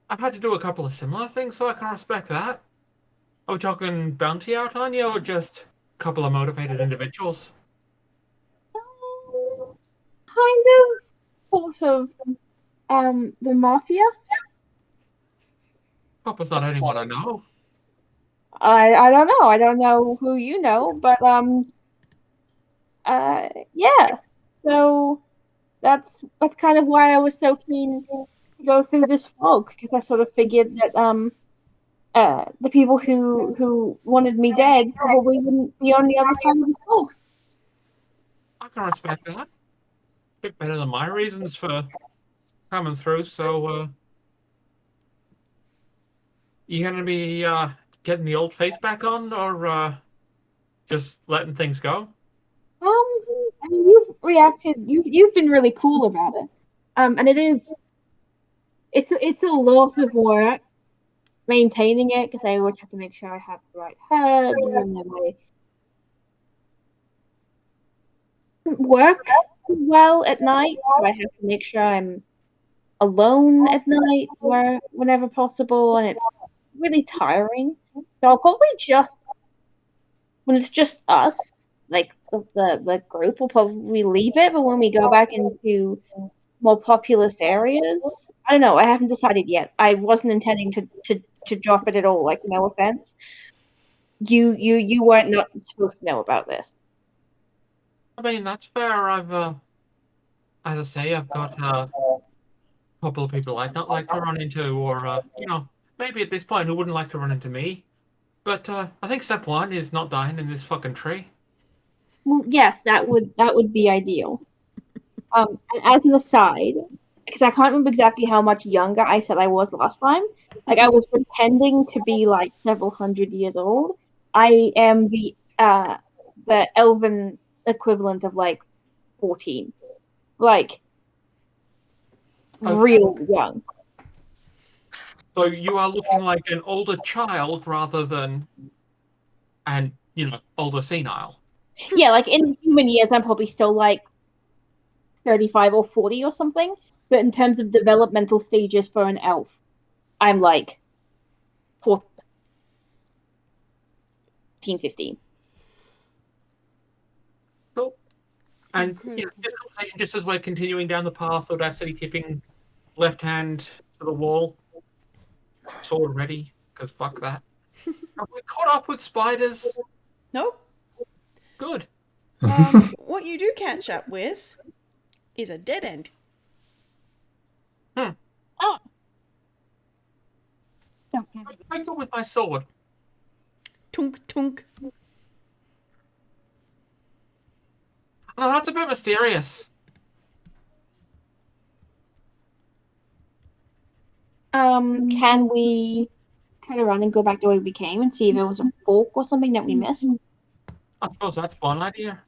Speaker 2: I've had to do a couple of similar things, so I can respect that. Are we talking bounty out on you, or just a couple of motivated individuals?
Speaker 5: Kind of, sort of, the mafia.
Speaker 2: Hope it's not anyone I know.
Speaker 5: I don't know. I don't know who you know, but yeah. So that's kind of why I was so keen to go through this fog, because I sort of figured that the people who wanted me dead probably wouldn't be on the other side of this fog.
Speaker 2: I can respect that. Bit better than my reasons for coming through. So, you gonna be getting the old face back on, or just letting things go?
Speaker 5: I mean, you've reacted. You've been really cool about it. And it's a lot of work maintaining it, because I always have to make sure I have the right herbs, and then I don't work well at night, so I have to make sure I'm alone at night whenever possible, and it's really tiring. So I'll probably just when it's just us, like the group, will probably leave it. But when we go back into more populous areas, I don't know. I haven't decided yet. I wasn't intending to drop it at all. Like, no offense. You weren't not supposed to know about this.
Speaker 2: I mean, that's fair. As I say, I've got a couple of people I'd not like to run into, or maybe at this point who wouldn't like to run into me. But I think step one is not dying in this fucking tree.
Speaker 5: Well, yes, that would be ideal. And as an aside, because I can't remember exactly how much younger I said I was last time. Like I was pretending to be like several hundred years old. I am the elven equivalent of like 14. Like
Speaker 2: Okay.
Speaker 5: real young.
Speaker 2: So you are looking like an older child rather than older senile.
Speaker 5: Yeah, like in human years I'm probably still like 35 or 40 or something. But in terms of developmental stages for an elf, I'm like 14, 15.
Speaker 2: Cool. And
Speaker 1: Incredible.
Speaker 2: this conversation, just as we're continuing down the path, Audacity keeping left hand to the wall, sword ready, because fuck that. Have we caught up with spiders?
Speaker 1: Nope.
Speaker 2: Good.
Speaker 1: What you do catch up with is a dead end.
Speaker 2: Hmm.
Speaker 5: Oh. Okay.
Speaker 2: I go with my sword.
Speaker 1: Tunk tunk.
Speaker 2: No, that's a bit mysterious.
Speaker 5: Can we turn around and go back the way we came and see if there was a fork or something that we missed?
Speaker 2: I suppose that's one idea.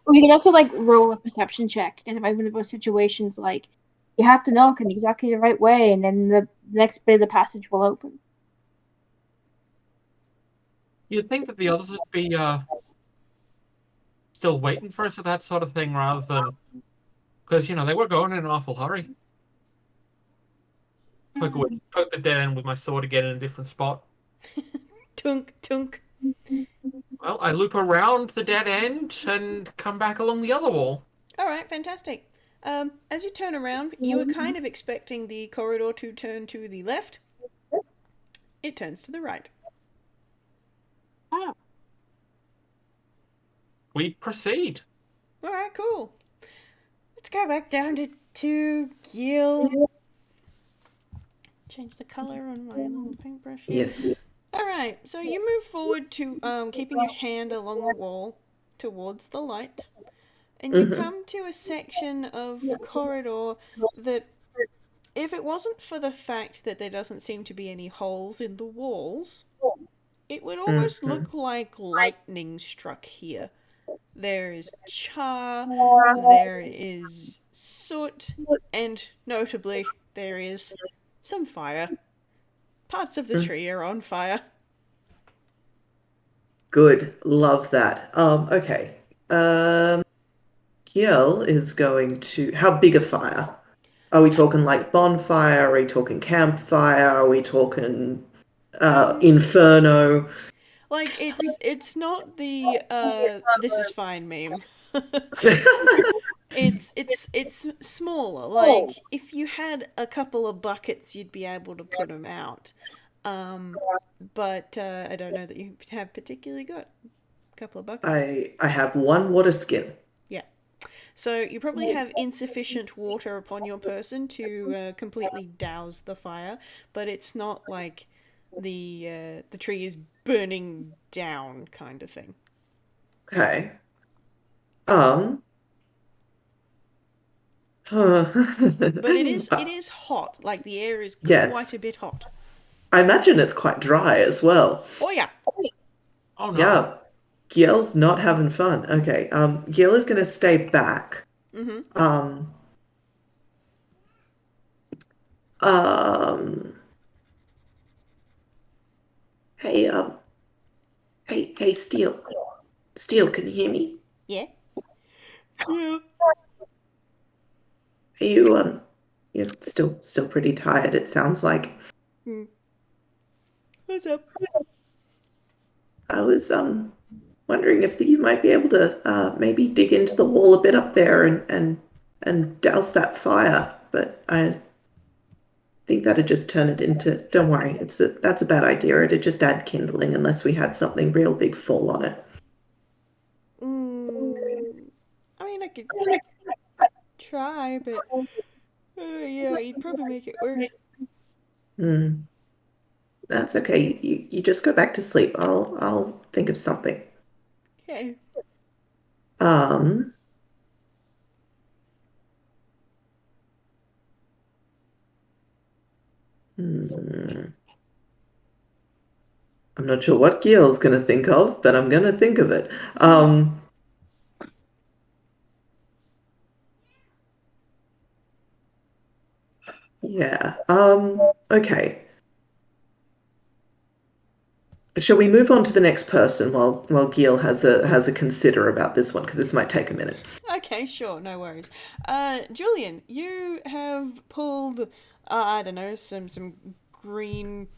Speaker 5: We can also like roll a perception check because if one of those situations like you have to knock in exactly the right way and then the next bit of the passage will open.
Speaker 2: You'd think that the others would be still waiting for us for that sort of thing rather than because they were going in an awful hurry. I would poke the dead end with my sword again in a different spot.
Speaker 1: Tunk tunk.
Speaker 2: Well, I loop around the dead end and come back along the other wall.
Speaker 1: All right, fantastic. As you turn around, you were kind of expecting the corridor to turn to the left. It turns to the right.
Speaker 5: Oh.
Speaker 2: We proceed.
Speaker 1: All right, cool. Let's go back down to Gil. Change the color on my little paintbrush.
Speaker 6: Yes.
Speaker 1: All right, so you move forward to keeping your hand along the wall towards the light, and you come to a section of corridor that, if it wasn't for the fact that there doesn't seem to be any holes in the walls, it would almost look like lightning struck here. There is char, there is soot, and notably, there is some fire. Parts of the tree are on fire.
Speaker 6: Good. Love that. Okay. Kiel is going to. How big a fire? Are we talking like bonfire? Are we talking campfire? Are we talking inferno?
Speaker 1: Like it's not the this is fine meme. It's smaller. Like if you had a couple of buckets, you'd be able to put them out. But I don't know that you have particularly got a couple of buckets.
Speaker 6: I have one water skin.
Speaker 1: Yeah. So you probably have insufficient water upon your person to completely douse the fire, but it's not like the tree is burning down kind of thing.
Speaker 6: Okay.
Speaker 1: But it is hot. Like the air is
Speaker 6: Yes.
Speaker 1: quite a bit hot.
Speaker 6: I imagine it's quite dry as well.
Speaker 1: Oh yeah.
Speaker 2: Oh no.
Speaker 6: Yeah. Giel's not having fun. Okay. Giel is gonna stay back.
Speaker 1: Mm-hmm.
Speaker 6: Um hey, hey, Steel. Steel, can you hear me?
Speaker 1: Yeah. Yeah.
Speaker 6: Are you you're still pretty tired, it sounds like.
Speaker 1: What's up?
Speaker 6: I was wondering if you might be able to maybe dig into the wall a bit up there and douse that fire, but I think that'd just turn it into. Don't worry, that's a bad idea. It'd just add kindling unless we had something real big fall on it.
Speaker 1: I mean, I could try, but yeah, you'd probably make it worse.
Speaker 6: Hmm. That's okay. You just go back to sleep. I'll think of something.
Speaker 1: Okay.
Speaker 6: Um. hmm. I'm not sure what Gil's gonna think of, but I'm gonna think of it. Yeah. Okay. Shall we move on to the next person while Gil has a consider about this one because this might take a minute.
Speaker 1: Okay, sure, no worries. Julian, you have pulled, I don't know, some green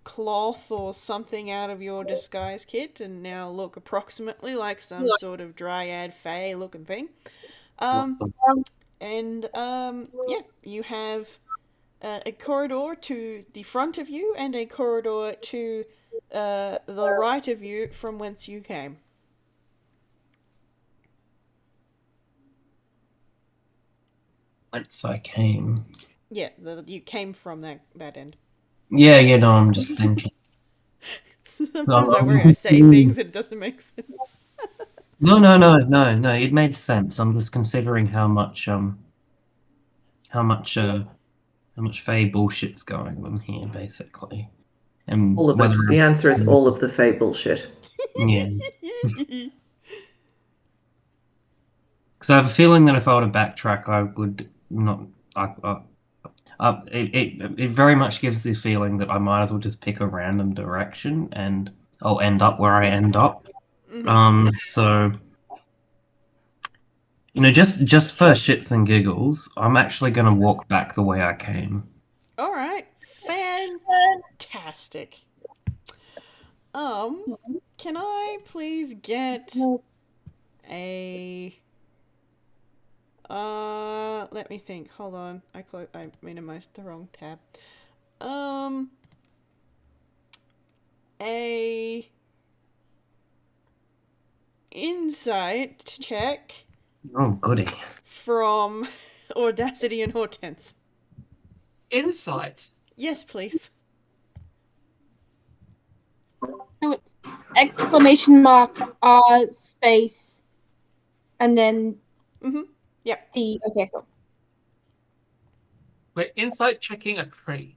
Speaker 1: cloth or something out of your disguise kit and now look approximately like some sort of dryad fae looking thing. Um,
Speaker 4: Awesome.
Speaker 1: and yeah, you have a corridor to the front of you and a corridor to the right of you from whence you came.
Speaker 4: Whence I came.
Speaker 1: Yeah, you came from that end.
Speaker 4: Yeah, no, I'm just thinking.
Speaker 1: Sometimes I
Speaker 4: I'm
Speaker 1: worry I say things
Speaker 4: confused.
Speaker 1: and it doesn't make sense.
Speaker 4: No. It made sense. I'm just considering how much fey bullshit's going on here, basically, and
Speaker 6: All of
Speaker 4: whether
Speaker 6: it. The answer is all of the fae bullshit.
Speaker 4: yeah. Because I have a feeling that if I were to backtrack, I would not. It very much gives the feeling that I might as well just pick a random direction and I'll end up where I end up. So just for shits and giggles, I'm actually going to walk back the way I came.
Speaker 1: All right, fantastic. Can I please get a let me think. Hold on. I minimized the wrong tab. A insight check
Speaker 4: Oh, goody.
Speaker 1: from Audacity and Hortense.
Speaker 2: Insight.
Speaker 1: Yes, please.
Speaker 5: So it's exclamation mark, space, and then
Speaker 1: Yep.
Speaker 5: the. Okay, cool.
Speaker 2: We're insight checking a tree.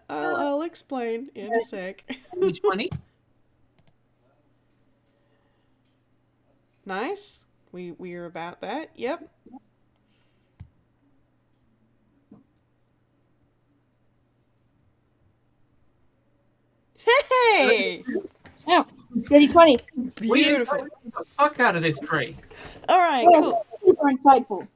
Speaker 1: I'll explain in a sec.
Speaker 2: 20.
Speaker 1: Nice. We're about that. Yep. Hey!
Speaker 5: Yeah, dirty 20.
Speaker 2: We
Speaker 1: Beautiful.
Speaker 2: insight the fuck out of this tree.
Speaker 1: All right,
Speaker 5: Oh,
Speaker 1: cool.
Speaker 5: super insightful.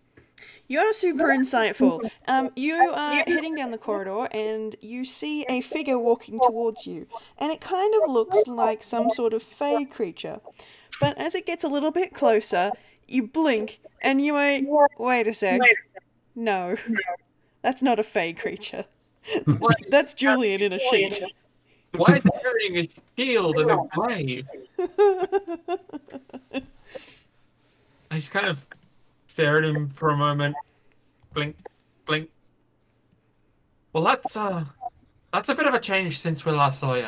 Speaker 1: You are super insightful. You are heading down the corridor and you see a figure walking towards you, and it kind of looks like some sort of fey creature. But as it gets a little bit closer, you blink and you wait a sec. No, that's not a fey creature. That's Julian in a sheet.
Speaker 2: Why is it carrying a shield and a glaive? I just kind of stare at him for a moment. Blink, blink. Well, that's a bit of a change since we last saw you.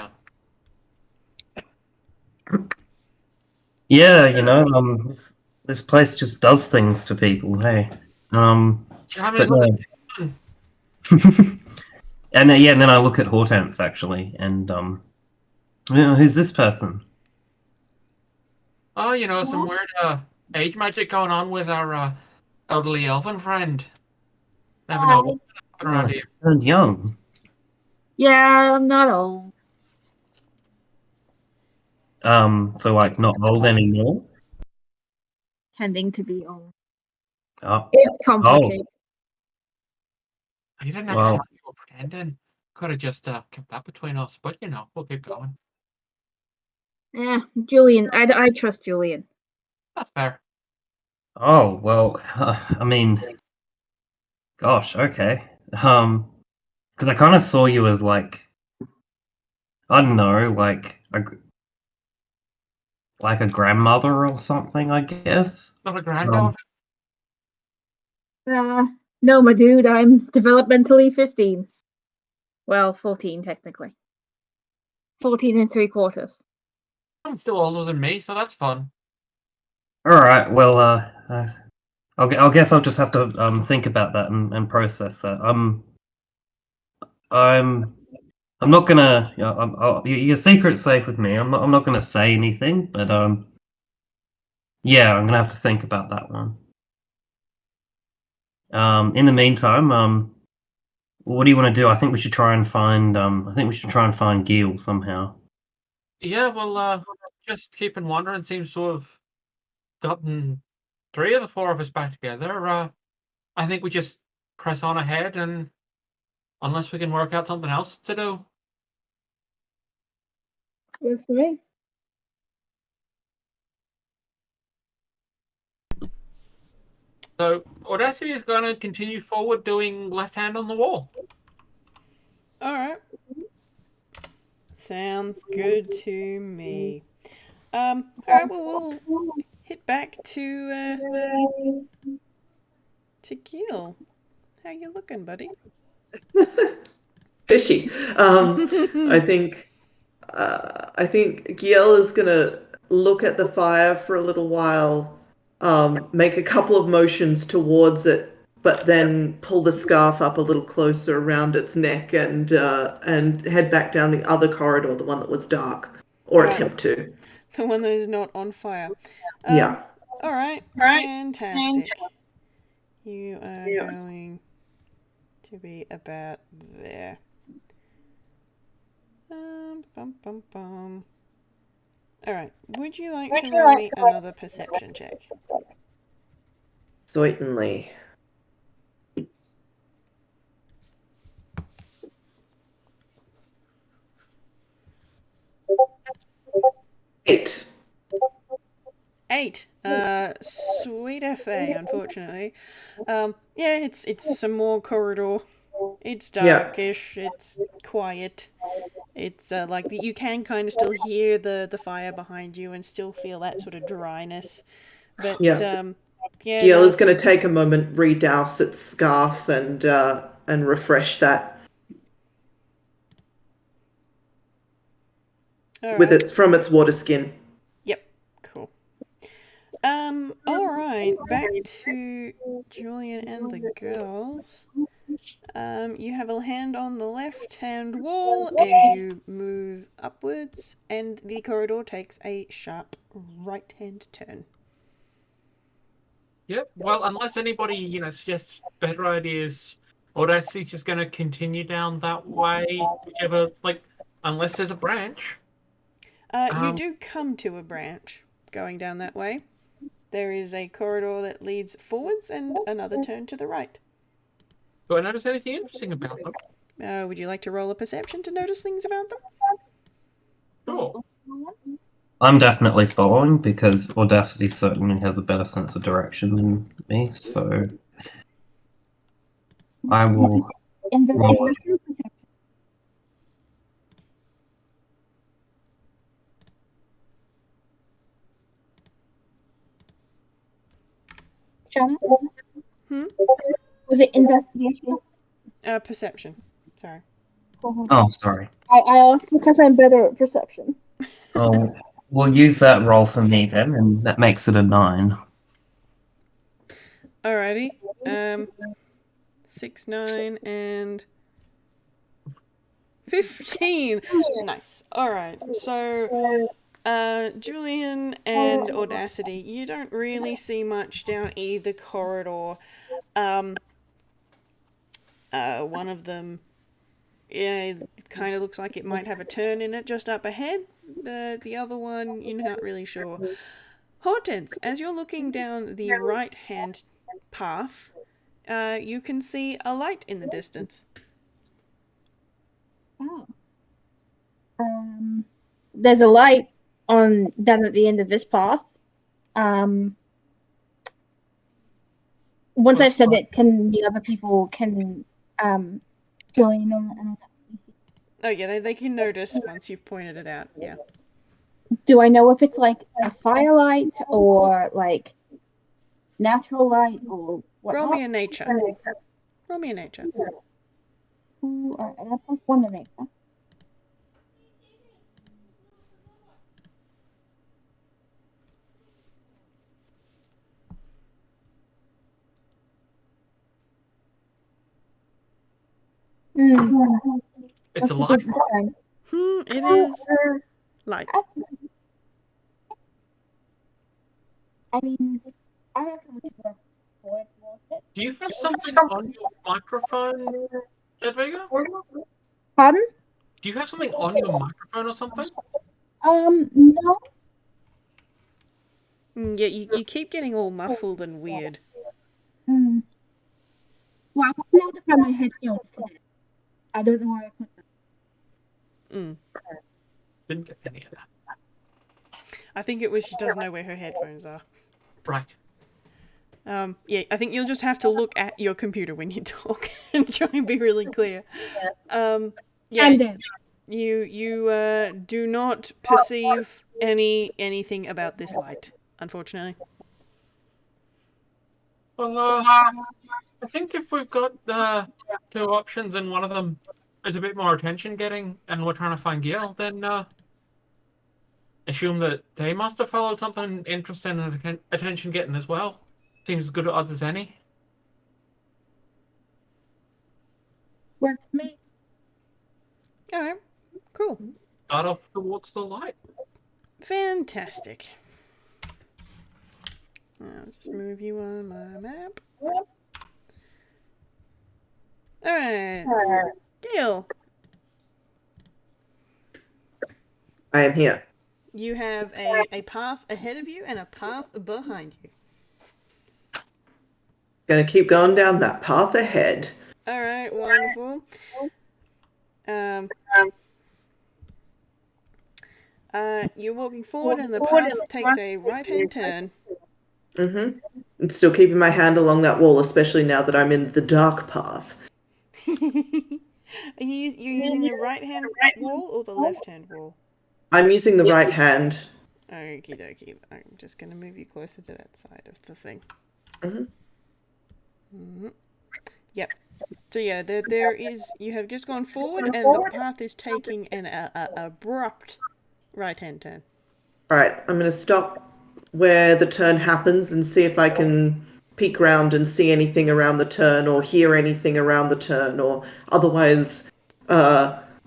Speaker 4: Yeah, this place just does things to people. Hey,
Speaker 2: Charming
Speaker 4: but no. And then I look at Hortense actually, and who's this person?
Speaker 2: Oh, some weird age magic going on with our elderly elven friend. Never know what's happening around here.
Speaker 4: Turned young.
Speaker 5: Yeah, I'm not old.
Speaker 4: So like not old anymore.
Speaker 5: Tending to be old.
Speaker 4: Oh,
Speaker 5: It's complicated.
Speaker 2: You didn't have to
Speaker 4: well,
Speaker 2: tell me you were pretending. Could have just kept that between us, but we'll keep going.
Speaker 5: Yeah, Julian. I trust Julian.
Speaker 2: That's fair.
Speaker 4: oh, well, I mean, gosh, okay. Because I kind of saw you as like, I don't know, like a grandmother or something, I guess.
Speaker 2: Not a granddaughter.
Speaker 5: No, my dude. I'm developmentally 15. Well, 14 technically. 14 and 3/4.
Speaker 2: I'm still older than me, so that's fun.
Speaker 4: All right, well, I guess I'll just have to think about that and process that. I'm not gonna. Your secret's safe with me. I'm not gonna say anything, but yeah, I'm gonna have to think about that one. In the meantime, what do you want to do? I think we should try and find. I think we should try and find Gil somehow.
Speaker 2: Yeah, well, just keeping wondering. Seems to have gotten 3 of the 4 of us back together. I think we just press on ahead, and unless we can work out something else to do.
Speaker 5: Works for me.
Speaker 2: So Audacity is going to continue forward doing left hand on the wall.
Speaker 1: All right. Sounds good to me. All right. Well, we'll hit back to Gil. How you looking, buddy?
Speaker 6: Fishy. I think Giel is gonna look at the fire for a little while, make a couple of motions towards it, but then pull the scarf up a little closer around its neck and head back down the other corridor, the one that was dark, or
Speaker 1: Right.
Speaker 6: attempt to.
Speaker 1: The one that is not on fire.
Speaker 6: Yeah.
Speaker 1: All right. Fantastic. You are going to be about there. Bum, bum, bum. All right. Would you like to roll me another perception check?
Speaker 6: Certainly. Eight.
Speaker 1: 8. Sweet FA, unfortunately. Yeah, it's some more corridor. It's darkish. It's quiet. It's like you can kind of still hear the fire behind you and still feel that sort of dryness. But
Speaker 6: Yeah.
Speaker 1: yeah,
Speaker 6: Giel
Speaker 1: no.
Speaker 6: is going to take a moment, redouse its scarf, and refresh that
Speaker 1: All
Speaker 6: with
Speaker 1: right.
Speaker 6: it from its water skin.
Speaker 1: Yep. Cool. All right. Back to Julian and the girls. You have a hand on the left-hand wall as you move upwards, and the corridor takes a sharp right-hand turn.
Speaker 2: Yep. Well, unless anybody, suggests better ideas, Audacity's just going to continue down that way, whichever, unless there's a branch.
Speaker 1: You do come to a branch going down that way. There is a corridor that leads forwards and another turn to the right.
Speaker 2: Do I notice anything interesting about them?
Speaker 1: Would you like to roll a perception to notice things about them?
Speaker 2: Sure.
Speaker 4: I'm definitely following because Audacity certainly has a better sense of direction than me, so I will roll.
Speaker 3: Investigation perception. Shana? Was it investigation?
Speaker 1: Perception. Sorry.
Speaker 4: Oh, sorry.
Speaker 5: I asked because I'm better at perception.
Speaker 4: Oh, we'll use that roll for me then, and that makes it a 9.
Speaker 1: Alrighty. 6, 9, and 15. Nice. Alright. So, Julian and Audacity, you don't really see much down either corridor. One of them, yeah, kind of looks like it might have a turn in it just up ahead. The other one, you're not really sure. Hortense, as you're looking down the right-hand path, you can see a light in the distance.
Speaker 5: Oh. There's a light on down at the end of this path. Once I've said it, can the other people Julian and
Speaker 1: Oh yeah, they can notice once you've pointed it out. Yeah.
Speaker 5: do I know if it's like a firelight or like natural light or what?
Speaker 1: Roll me a nature. Roll me a nature.
Speaker 5: Alright, I got +1 to nature.
Speaker 2: It's a
Speaker 5: What's
Speaker 2: light.
Speaker 5: it this time?
Speaker 1: It is light.
Speaker 5: I mean, I reckon we should work towards it.
Speaker 2: Do you have something on your microphone, Edviga?
Speaker 5: Pardon?
Speaker 2: Do you have something on your microphone or something?
Speaker 5: No.
Speaker 1: Yeah, you keep getting all muffled and weird.
Speaker 5: Well, I won't be able to find my headphones today. I don't know where I put them.
Speaker 2: Didn't get any of that.
Speaker 1: I think it was she doesn't know where her headphones are.
Speaker 2: Right.
Speaker 1: Yeah, I think you'll just have to look at your computer when you talk and try and be really clear. Yeah,
Speaker 5: And
Speaker 1: you do not perceive anything about this light, unfortunately.
Speaker 2: Well, I think if we've got two options and one of them is a bit more attention getting and we're trying to find Gil, then assume that they must have followed something interesting and attention getting as well. Seems as good odds as any.
Speaker 5: works for me.
Speaker 1: Alright, cool.
Speaker 2: Start off towards the light.
Speaker 1: Fantastic. I'll just move you on my map. Alright, so Gail,
Speaker 6: I am here.
Speaker 1: you have a path ahead of you and a path behind you.
Speaker 6: Gonna keep going down that path ahead.
Speaker 1: Alright, wonderful. You're walking forward and the path takes a right-hand turn.
Speaker 6: Mm-hmm. And still keeping my hand along that wall, especially now that I'm in the dark path.
Speaker 1: You're using the right-hand wall or the left-hand wall?
Speaker 6: I'm using the right hand.
Speaker 1: Okie dokie. I'm just going to move you closer to that side of the thing. Yep. So yeah, there is. You have just gone forward, and the path is taking an abrupt right-hand turn.
Speaker 6: All right, I'm gonna stop where the turn happens and see if I can peek around and see anything around the turn or hear anything around the turn, or otherwise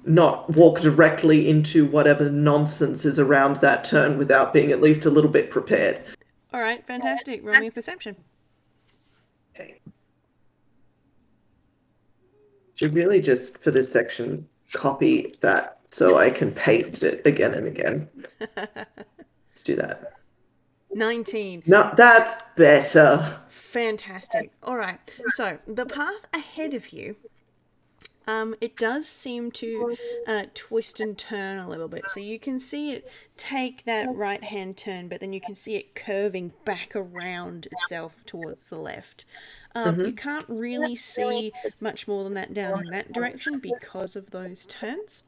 Speaker 6: not walk directly into whatever nonsense is around that turn without being at least a little bit prepared.
Speaker 1: All right, fantastic. Roll me a perception.
Speaker 6: Okay. Should really just, for this section, copy that so I can paste it again and again. Let's do that.
Speaker 1: 19.
Speaker 6: No, that's better.
Speaker 1: Fantastic. All right. So the path ahead of you, it does seem to twist and turn a little bit. So you can see it take that right-hand turn, but then you can see it curving back around itself towards the left. You can't really see much more than that down in that direction because of those turns.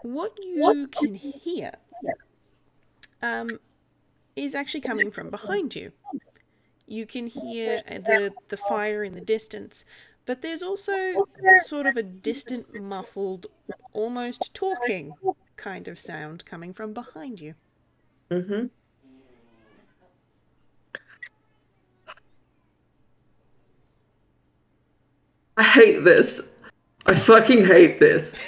Speaker 1: What you can hear is actually coming from behind you. You can hear the fire in the distance, but there's also sort of a distant, muffled, almost talking kind of sound coming from behind you.
Speaker 6: I hate this. I fucking hate this.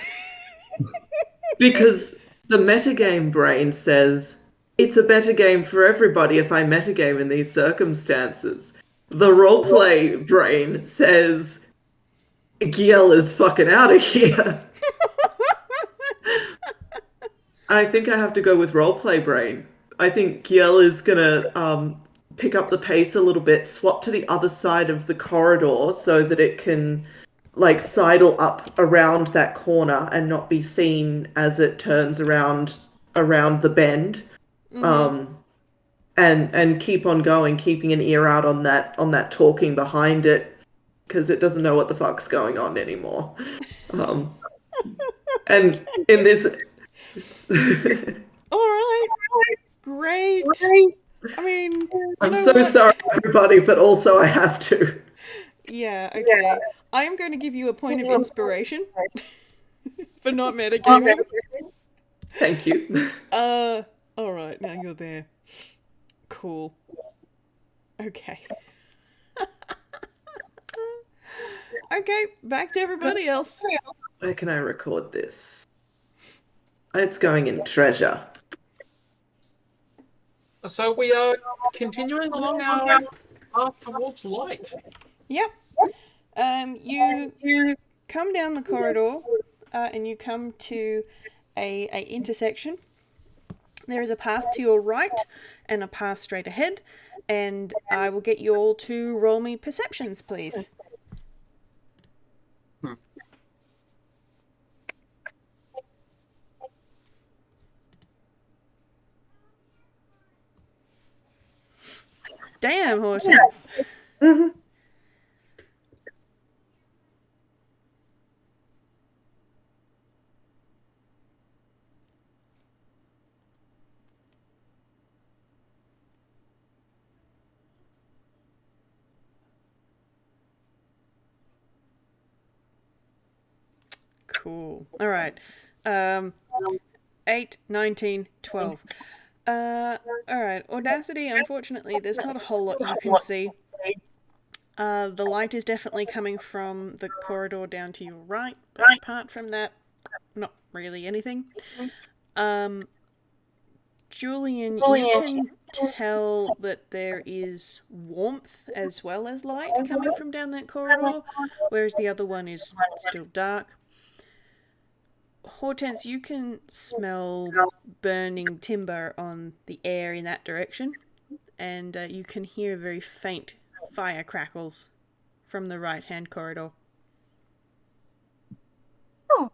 Speaker 6: Because the metagame brain says, it's a better game for everybody if I metagame in these circumstances. The roleplay brain says, Giel is fucking out of here. I think I have to go with roleplay brain. I think Giel is gonna pick up the pace a little bit, swap to the other side of the corridor so that it can like sidle up around that corner and not be seen as it turns around the bend. Um, and keep on going, keeping an ear out on that talking behind it because it doesn't know what the fuck's going on anymore. Um, and in this,
Speaker 1: All right. Great. I mean, you
Speaker 6: I'm
Speaker 1: know
Speaker 6: so
Speaker 1: what?
Speaker 6: sorry, everybody, but also I have to.
Speaker 1: Yeah, okay. I am going to give you a point of inspiration for not metagaming.
Speaker 6: Thank you.
Speaker 1: Alright, now you're there. Cool. Okay. Okay, back to everybody else.
Speaker 6: Where can I record this? It's going in treasure.
Speaker 2: So we are continuing along our path towards light.
Speaker 1: Yep. You come down the corridor, and you come to a intersection. There is a path to your right and a path straight ahead, and I will get you all to roll me perceptions, please. Damn, Hortense. Cool. All right. 8, 19, 12. All right. Audacity, unfortunately, there's not a whole lot you can see. The light is definitely coming from the corridor down to your right, but apart from that, not really anything. Julian, you can tell that there is warmth as well as light coming from down that corridor, whereas the other one is still dark. Hortense, you can smell burning timber on the air in that direction, and you can hear very faint fire crackles from the right-hand corridor.
Speaker 3: Oh,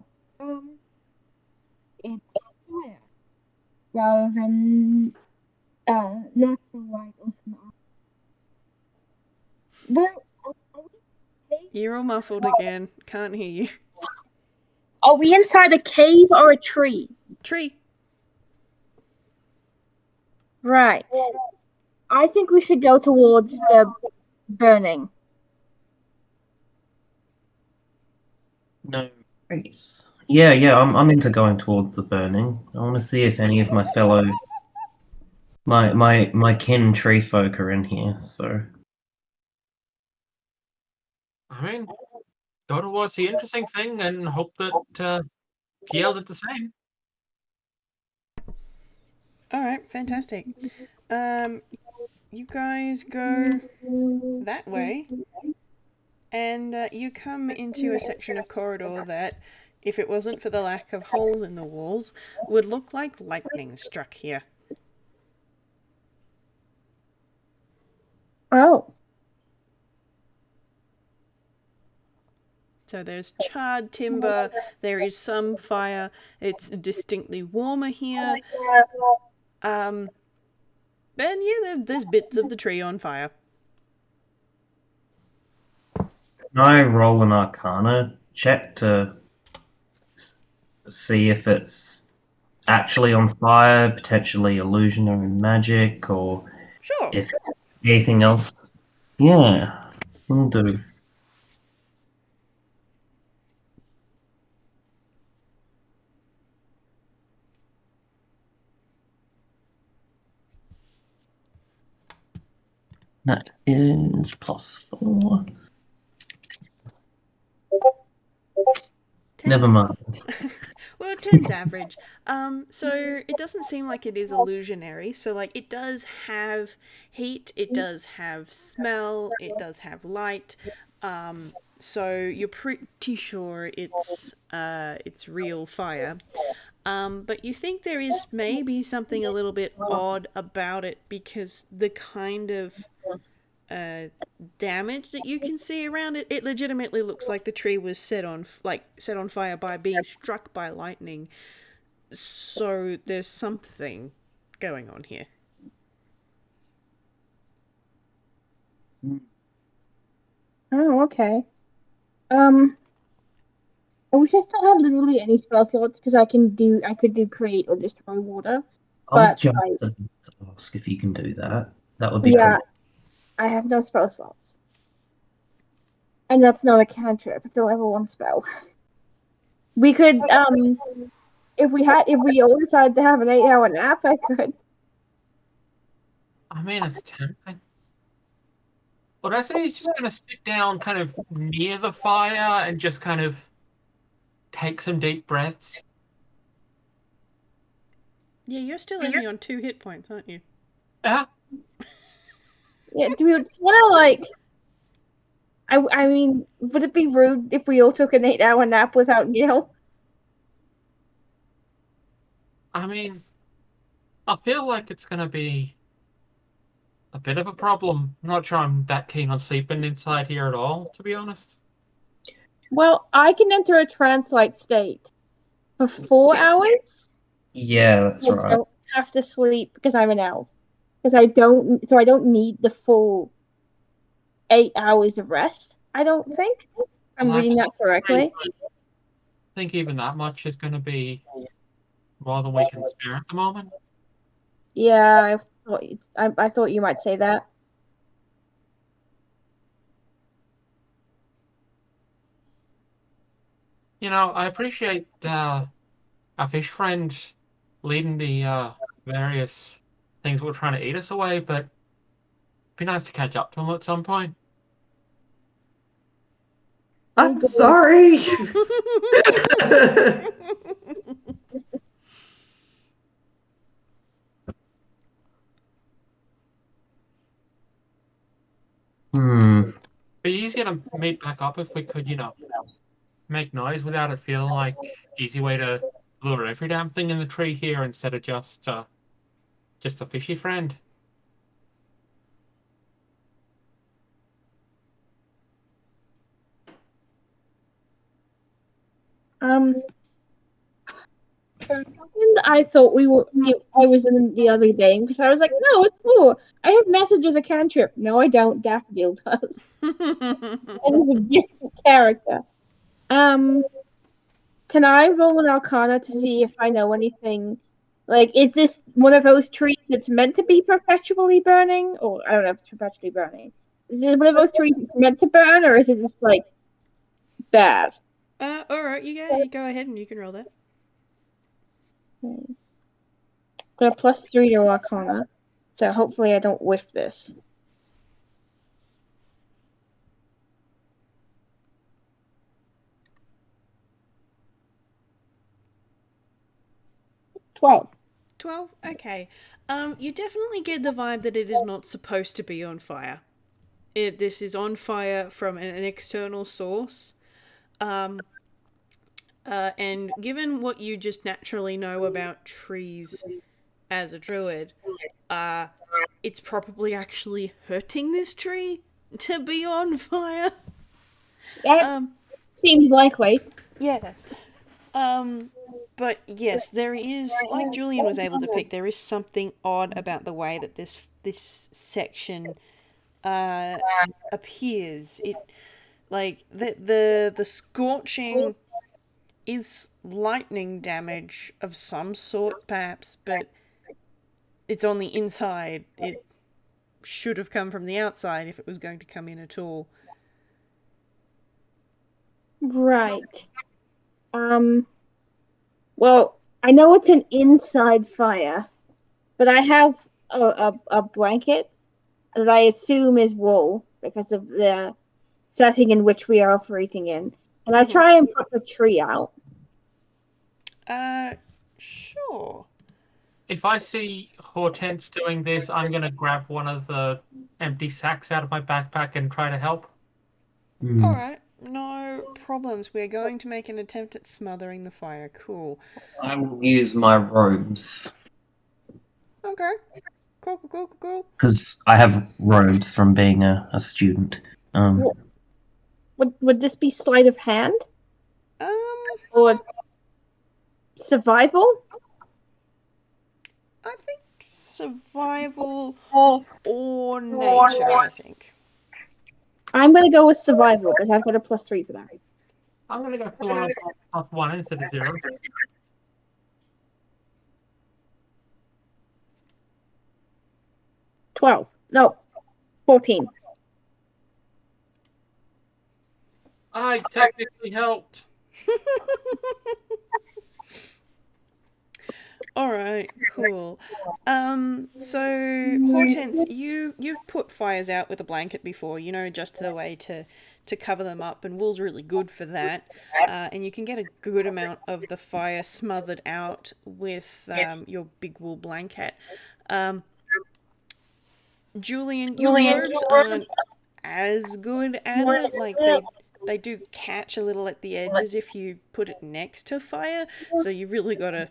Speaker 3: it's fire rather than natural light or smell. Well,
Speaker 1: You're all muffled again. Can't hear you.
Speaker 3: are we inside a cave or a tree?
Speaker 1: Tree.
Speaker 3: Right. I think we should go towards the burning.
Speaker 4: No worries. Yeah, I'm into going towards the burning. I want to see if any of my fellow, my kin tree folk are in here. So
Speaker 2: I mean, go towards the interesting thing and hope that Kiel did the same.
Speaker 1: All right, fantastic. You guys go that way, and you come into a section of corridor that, if it wasn't for the lack of holes in the walls, would look like lightning struck here.
Speaker 3: Oh.
Speaker 1: So there's charred timber, there is some fire, it's distinctly warmer here. And yeah, there's bits of the tree on fire.
Speaker 4: can I roll an Arcana check to see if it's actually on fire, potentially illusionary magic, or
Speaker 1: Sure.
Speaker 4: if anything else? Yeah, will do. That is +4. Never mind.
Speaker 1: Well, 10's average. So it doesn't seem like it is illusionary. So like it does have heat, it does have smell, it does have light. So you're pretty sure it's real fire. But you think there is maybe something a little bit odd about it because the kind of damage that you can see around it, it legitimately looks like the tree was set on fire by being struck by lightning. So there's something going on here.
Speaker 5: Oh, okay. I wish I still had literally any spell slots because I could do create or destroy water.
Speaker 4: I was
Speaker 5: But
Speaker 4: just about to ask if you can do that. That would be
Speaker 5: yeah,
Speaker 4: cool.
Speaker 5: I have no spell slots. And that's not a cantrip, it's a level 1 spell. We could if we all decided to have an 8-hour nap, I could.
Speaker 2: I mean, it's tempting. Would I say he's just going to sit down kind of near the fire and just kind of take some deep breaths?
Speaker 1: Yeah, you're still only on 2 hit points, aren't you?
Speaker 2: Yeah.
Speaker 5: Yeah, do we just wanna like I mean, would it be rude if we all took an 8-hour nap without Gil?
Speaker 2: I mean, I feel like it's going to be a bit of a problem. I'm not sure I'm that keen on sleeping inside here at all, to be honest.
Speaker 5: Well, I can enter a trance-like state for 4 hours.
Speaker 4: Yeah, that's
Speaker 5: I
Speaker 4: right.
Speaker 5: don't have to sleep because I'm an elf. Because I don't need the full 8 hours of rest. I don't think I'm
Speaker 2: Well, I
Speaker 5: reading that correctly.
Speaker 2: think even that much is going to be more than we can spare at the moment.
Speaker 5: Yeah, I thought you might say that.
Speaker 2: You know, I appreciate our fish friend leading the various things that were trying to eat us away, but it'd be nice to catch up to him at some point.
Speaker 6: I'm sorry.
Speaker 4: Hmm.
Speaker 2: Be easier to meet back up if we could, make noise without it feeling like easy way to lure every damn thing in the tree here instead of just a fishy friend.
Speaker 5: Um, something that I thought I was in the other day because I was like, no, it's cool. I have message as a cantrip. No, I don't. Daffodil does. It is a different character. Um, can I roll an Arcana to see if I know anything? Like, is this one of those trees that's meant to be perpetually burning? Or I don't know if it's perpetually burning. Is it one of those trees that's meant to burn, or is it just like bad?
Speaker 1: Alright, you go ahead and you can roll that.
Speaker 5: Got a +3 to Arcana, so hopefully I don't whiff this. $12.
Speaker 1: 12? Okay. You definitely get the vibe that it is not supposed to be on fire. This is on fire from an external source. And given what you just naturally know about trees as a druid, it's probably actually hurting this tree to be on fire.
Speaker 5: That seems likely.
Speaker 1: Yeah. But yes, there is, like Julian was able to pick, there is something odd about the way that this section appears. It like the scorching is lightning damage of some sort, perhaps, but it's on the inside. It should have come from the outside if it was going to come in at all.
Speaker 5: Right. Well, I know it's an inside fire, but I have a blanket that I assume is wool because of the setting in which we are operating in. And I try and put the tree out.
Speaker 1: Uh, sure.
Speaker 2: If I see Hortense doing this, I'm gonna grab one of the empty sacks out of my backpack and try to help.
Speaker 4: Hmm.
Speaker 1: Alright. No problems. We're going to make an attempt at smothering the fire. Cool.
Speaker 4: I will use my robes
Speaker 1: Okay. Cool.
Speaker 4: because I have robes from being a student.
Speaker 5: Wha- Would this be sleight of hand
Speaker 1: Um,
Speaker 5: or survival?
Speaker 1: I think survival
Speaker 5: Oh,
Speaker 1: or nature, I think.
Speaker 5: I'm gonna go with survival because I've got a +3 for that.
Speaker 2: I'm gonna go for +1 instead of 0.
Speaker 5: 12. No, 14.
Speaker 2: I technically helped.
Speaker 1: All right, cool. So Hortense, you've put fires out with a blanket before, just a way to cover them up, and wool's really good for that. And you can get a good amount of the fire smothered out with your big wool blanket. Um, Julian, your robes aren't as good at it. Like they do catch a little at the edges if you put it next to fire. So you really gotta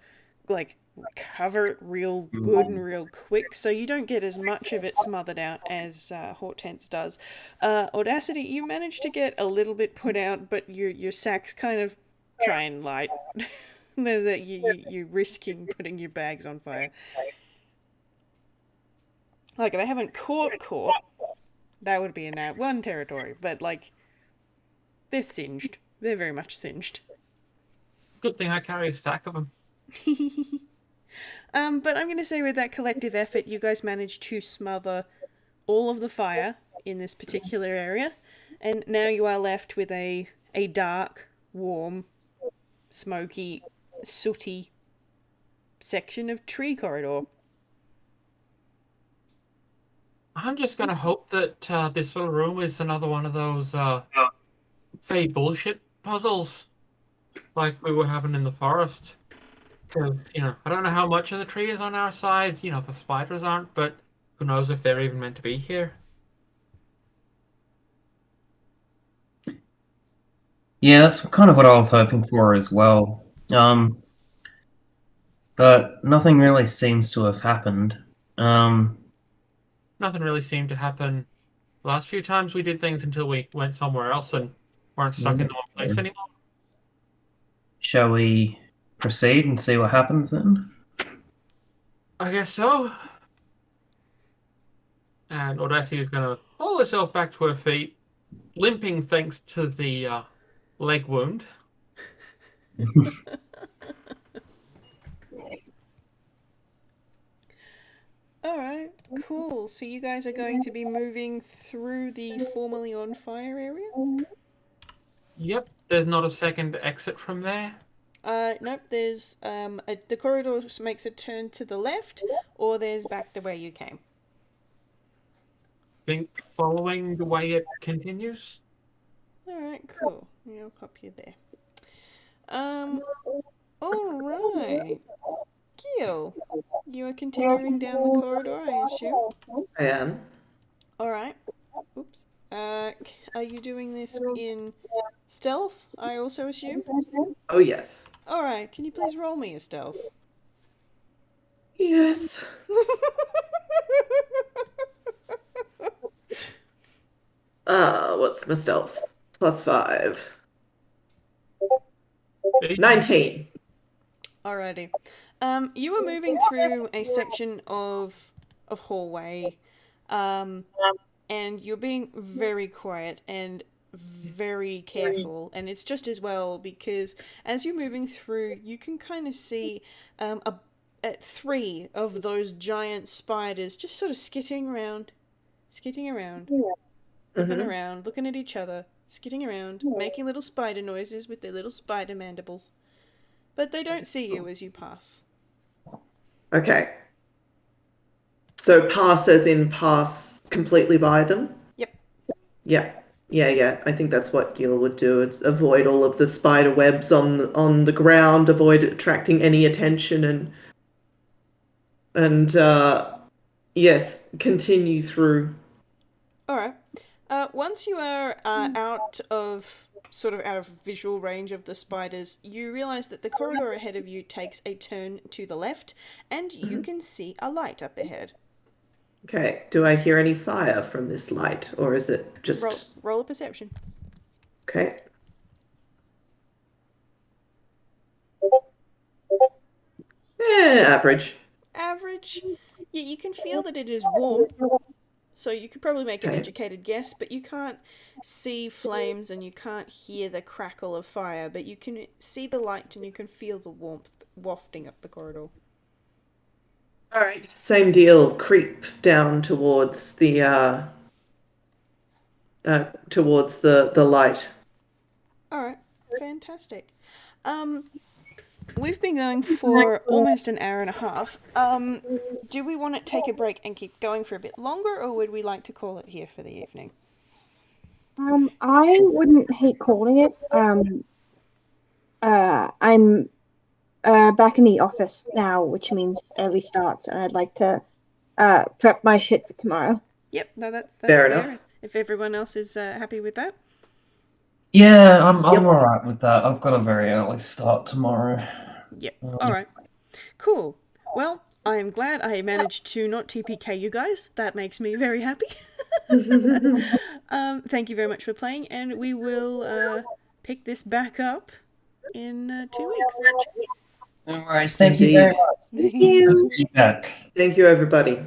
Speaker 1: like cover it real good and real quick, so you don't get as much of it smothered out as Hortense does. Audacity, you managed to get a little bit put out, but your sack's kind of trying light. That you're risking putting your bags on fire. Like, they haven't caught. That would be a nat 1 territory, but like, they're singed. They're very much singed.
Speaker 2: Good thing I carry a stack of them.
Speaker 1: But I'm going to say with that collective effort, you guys managed to smother all of the fire in this particular area, and now you are left with a dark, warm, smoky, sooty section of tree corridor.
Speaker 2: I'm just gonna hope that this little room is another one of those fey bullshit puzzles like we were having in the forest. Because, I don't know how much of the tree is on our side. The spiders aren't, but who knows if they're even meant to be here.
Speaker 4: Yeah, that's kind of what I was hoping for as well. But nothing really seems to have happened.
Speaker 2: Nothing really seemed to happen the last few times we did things until we went somewhere else and weren't stuck in the one place anymore.
Speaker 4: Shall we proceed and see what happens then?
Speaker 2: I guess so. And Audacity is going to pull herself back to her feet, limping thanks to the leg wound.
Speaker 1: Alright, cool. So you guys are going to be moving through the formerly on fire area?
Speaker 2: Yep, there's not a second exit from there.
Speaker 1: Nope, there's the corridor makes a turn to the left, or there's back the way you came.
Speaker 2: Think following the way it continues.
Speaker 1: Alright, cool. Yeah, I'll pop you there. Alright. Gil, you are continuing down the corridor, I assume?
Speaker 6: I am.
Speaker 1: Alright. Oops. Are you doing this in stealth, I also assume?
Speaker 6: Oh, yes.
Speaker 1: Alright, can you please roll me a stealth?
Speaker 6: Yes. What's my stealth? +5. 19.
Speaker 1: Alrighty. You were moving through a section of hallway, and you're being very quiet and very careful, and it's just as well because as you're moving through, you can kind of see three of those giant spiders just sort of skitting around, looking around, looking at each other, skitting around, making little spider noises with their little spider mandibles. But they don't see you as you pass.
Speaker 6: Okay. So pass as in pass completely by them?
Speaker 1: Yep.
Speaker 6: Yeah. I think that's what Gil would do. It's avoid all of the spider webs on the ground, avoid attracting any attention, and yes, continue through.
Speaker 1: Alright. Once you are out of sort of out of visual range of the spiders, you realize that the corridor ahead of you takes a turn to the left, and you can see a light up ahead.
Speaker 6: Okay. Do I hear any fire from this light, or is it just
Speaker 1: Roll a perception.
Speaker 6: okay? Average.
Speaker 1: Average. Yeah, you can feel that it is warm, so you could probably make an
Speaker 6: Okay.
Speaker 1: educated guess, but you can't see flames and you can't hear the crackle of fire, but you can see the light and you can feel the warmth wafting up the corridor.
Speaker 6: All right. Same deal. Creep down towards the light.
Speaker 1: Alright, fantastic. We've been going for almost an hour and a half. Do we want to take a break and keep going for a bit longer, or would we like to call it here for the evening?
Speaker 5: I wouldn't hate calling it. I'm back in the office now, which means early starts, and I'd like to prep my shit for tomorrow.
Speaker 1: Yep, no, that's
Speaker 6: Fair
Speaker 1: fair.
Speaker 6: enough.
Speaker 1: If everyone else is happy with that.
Speaker 4: Yeah, I'm
Speaker 6: Yep.
Speaker 4: all right with that. I've got a very early start tomorrow.
Speaker 1: Yep. Alright. Cool. Well, I am glad I managed to not TPK you guys. That makes me very happy. Thank you very much for playing, and we will pick this back up in 2 weeks.
Speaker 4: No worries. Thank you very
Speaker 6: Indeed.
Speaker 4: much.
Speaker 5: Thank you.
Speaker 4: Good feedback.
Speaker 6: Thank you, everybody.